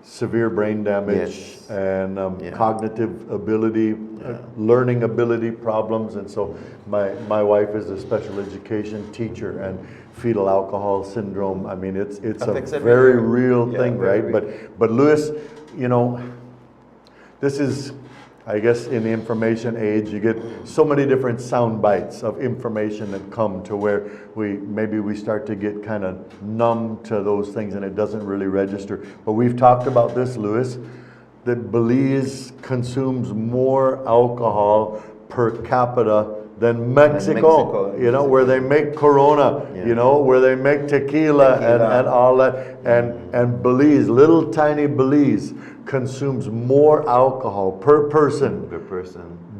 severe brain damage and cognitive ability, learning ability problems. And so my wife is a special education teacher, and fetal alcohol syndrome, I mean, it's a very real thing, right? But Lewis, you know, this is, I guess, in the information age, you get so many different sound bites of information that come to where maybe we start to get kind of numb to those things and it doesn't really register. But we've talked about this, Lewis, that Belize consumes more alcohol per capita than Mexico, you know, where they make Corona, you know, where they make tequila. And all that. And Belize, little tiny Belize, consumes more alcohol per person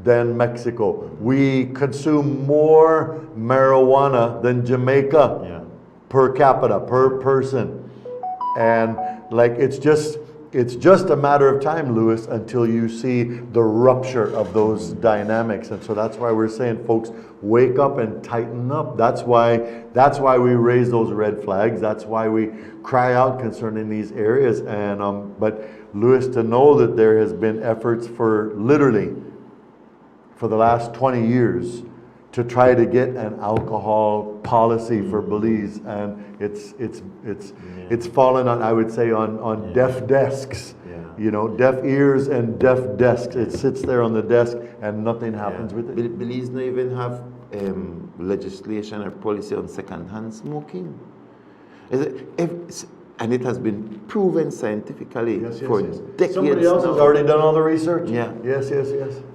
than Mexico. We consume more marijuana than Jamaica per capita, per person. And like, it's just a matter of time, Lewis, until you see the rupture of those dynamics. And so that's why we're saying, folks, wake up and tighten up. That's why we raise those red flags. That's why we cry out concerning these areas. And but Lewis, to know that there has been efforts for literally for the last 20 years to try to get an alcohol policy for Belize, and it's fallen on, I would say, on deaf desks. You know, deaf ears and deaf desks. It sits there on the desk and nothing happens with it. Belize don't even have legislation or policy on second-hand smoking. And it has been proven scientifically for decades. Somebody else has already done all the research. Yeah. Yes.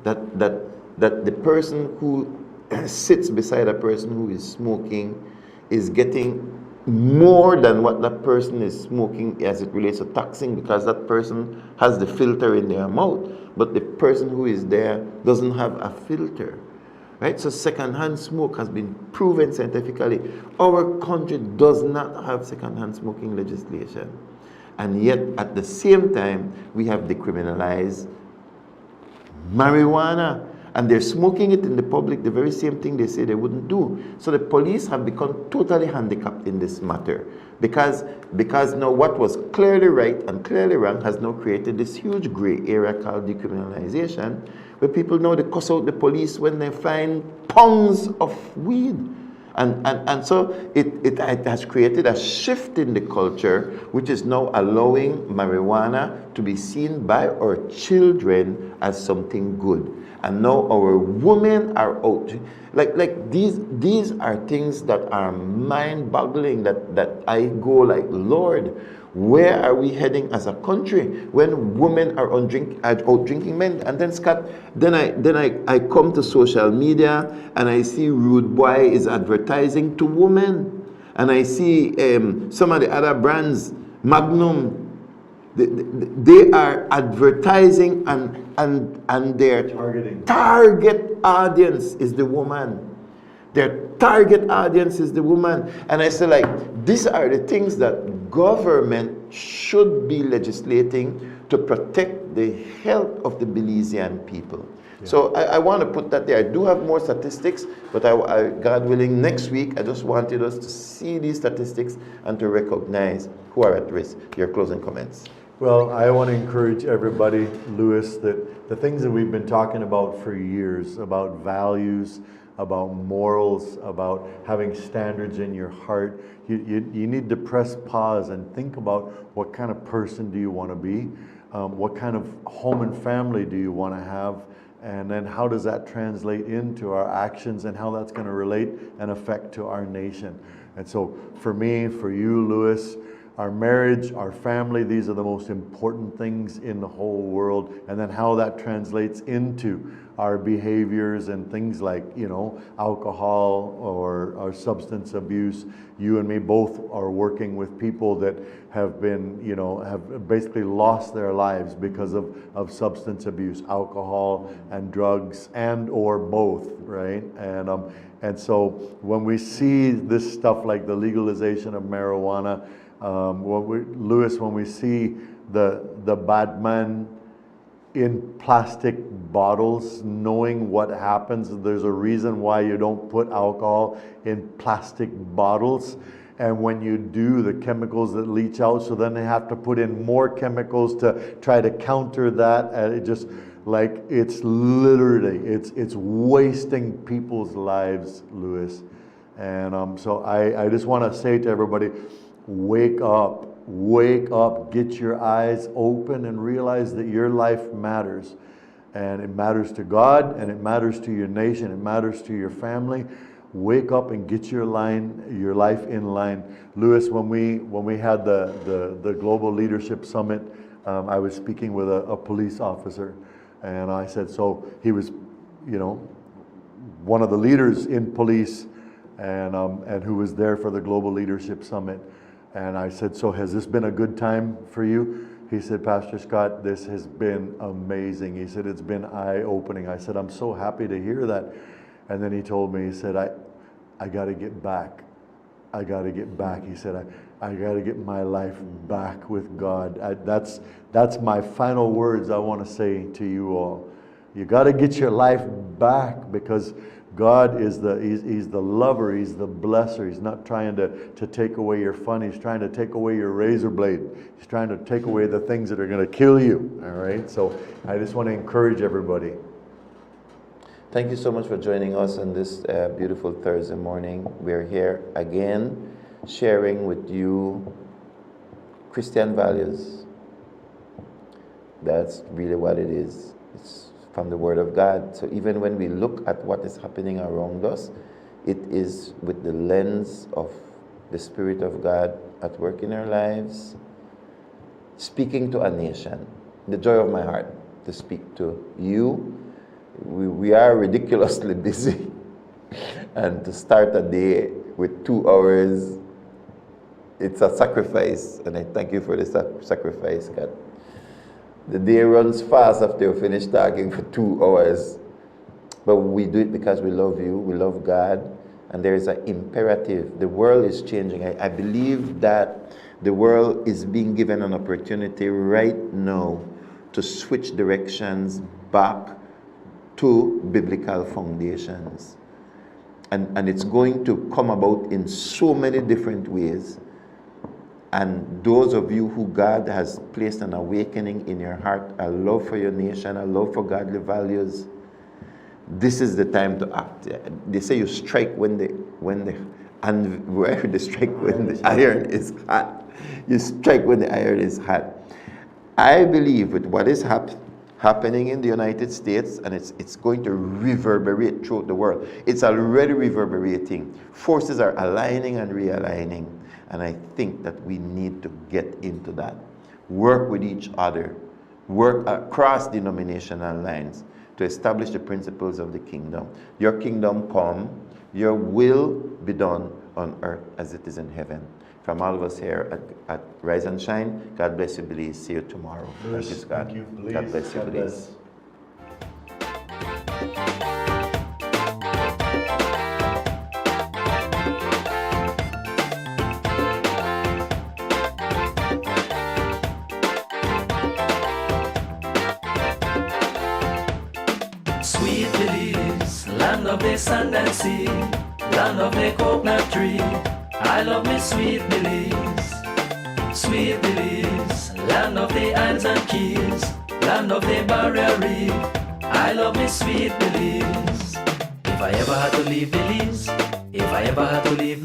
That the person who sits beside a person who is smoking is getting more than what that person is smoking as it relates to toxin, because that person has the filter in their mouth, but the person who is there doesn't have a filter. Right? So secondhand smoke has been proven scientifically. Our country does not have secondhand smoking legislation. And yet, at the same time, we have decriminalized marijuana. And they're smoking it in the public, the very same thing they say they wouldn't do. So the police have become totally handicapped in this matter. Because now what was clearly right and clearly wrong has now created this huge gray area called decriminalization, where people know they cuss out the police when they find pounds of weed. And so it has created a shift in the culture, which is now allowing marijuana to be seen by our children as something good. And now our women are out. Like these are things that are mind-boggling, that I go like, Lord, where are we heading as a country when women are out drinking men? And then Scott, then I come to social media and I see Rude Boy is advertising to women, and I see some of the other brands, Magnum, they are advertising and their target audience is the woman. Their target audience is the woman. And I say, like, these are the things that government should be legislating to protect the health of the Belizean people. Yeah. So I want to put that there. I do have more statistics, but I, God willing, next week, I just wanted us to see these statistics and to recognize who are at risk. Your closing comments. Well, I want to encourage everybody, Louis, that the things that we've been talking about for years, about values, about morals, about having standards in your heart, you need to press pause and think about what kind of person do you want to be, what kind of home and family do you want to have, and then how does that translate into our actions and how that's going to relate and affect to our nation. And so for me, for you, Louis, our marriage, our family, these are the most important things in the whole world. And then how that translates into our behaviors and things like, you know, alcohol or substance abuse. You and me both are working with people that have been, you know, have basically lost their lives because of substance abuse, alcohol and drugs, and or both, right? And so when we see this stuff like the legalization of marijuana, Louis, when we see the bad man in plastic bottles, knowing what happens, there's a reason why you don't put alcohol in plastic bottles. And when you do, the chemicals that leach out, so then they have to put in more chemicals to try to counter that. And it just, like, it's literally, it's wasting people's lives, Louis. And so I just want to say to everybody, wake up, get your eyes open and realize that your life matters. And it matters to God, and it matters to your nation, it matters to your family. Wake up and get your life in line. Louis, when we had the Global Leadership Summit, I was speaking with a police officer, and I said, so he was, you know, one of the leaders in police, and who was there for the Global Leadership Summit. And I said, so has this been a good time for you? He said, Pastor Scott, this has been amazing. He said, it's been eye-opening. I said, I'm so happy to hear that. And then he told me, he said, I got to get back. I got to get back. He said, I got to get my life back with God. That's my final words I want to say to you all. You got to get your life back, because God is he's the lover, he's the blesser. He's not trying to take away your fun. He's trying to take away your razor blade. He's trying to take away the things that are going to kill you. All right? So I just want to encourage everybody. Thank you so much for joining us on this beautiful Thursday morning. We're here again, sharing with you Christian values. That's really what it is. It's from the Word of God. So even when we look at what is happening around us, it is with the lens of the Spirit of God at work in our lives, speaking to a nation. The joy of my heart to speak to you. We are ridiculously busy, and to start a day with 2 hours, it's a sacrifice, and I thank you for the sacrifice, God. The day runs fast after you finish talking for 2 hours. But we do it because we love you, we love God, and there is an imperative. The world is changing. I believe that the world is being given an opportunity right now to switch directions back to biblical foundations. And it's going to come about in so many different ways. And those of you who God has placed an awakening in your heart, a love for your nation, a love for godly values, this is the time to act. They say you strike when the and where they strike when the iron is hot. You strike when the iron is hot. I believe with what is happening in the United States, and it's going to reverberate throughout the world. It's already reverberating. Forces are aligning and realigning. And I think that we need to get into that. Work with each other. Work across denominational lines to establish the principles of the kingdom. Your kingdom come, your will be done on earth as it is in heaven. From all of us here at Rise and Shine, God bless you, Belize. See you tomorrow. Thank you, Scott. Thank you, Belize. God bless you, God Belize. bless. Sweet Belize, land of the sand and sea, land of the coconut tree. I love me sweet Belize. Sweet Belize, land of the islands and keys, land of the barrier reef. I love me sweet Belize. If I ever had to leave Belize, if I ever had to leave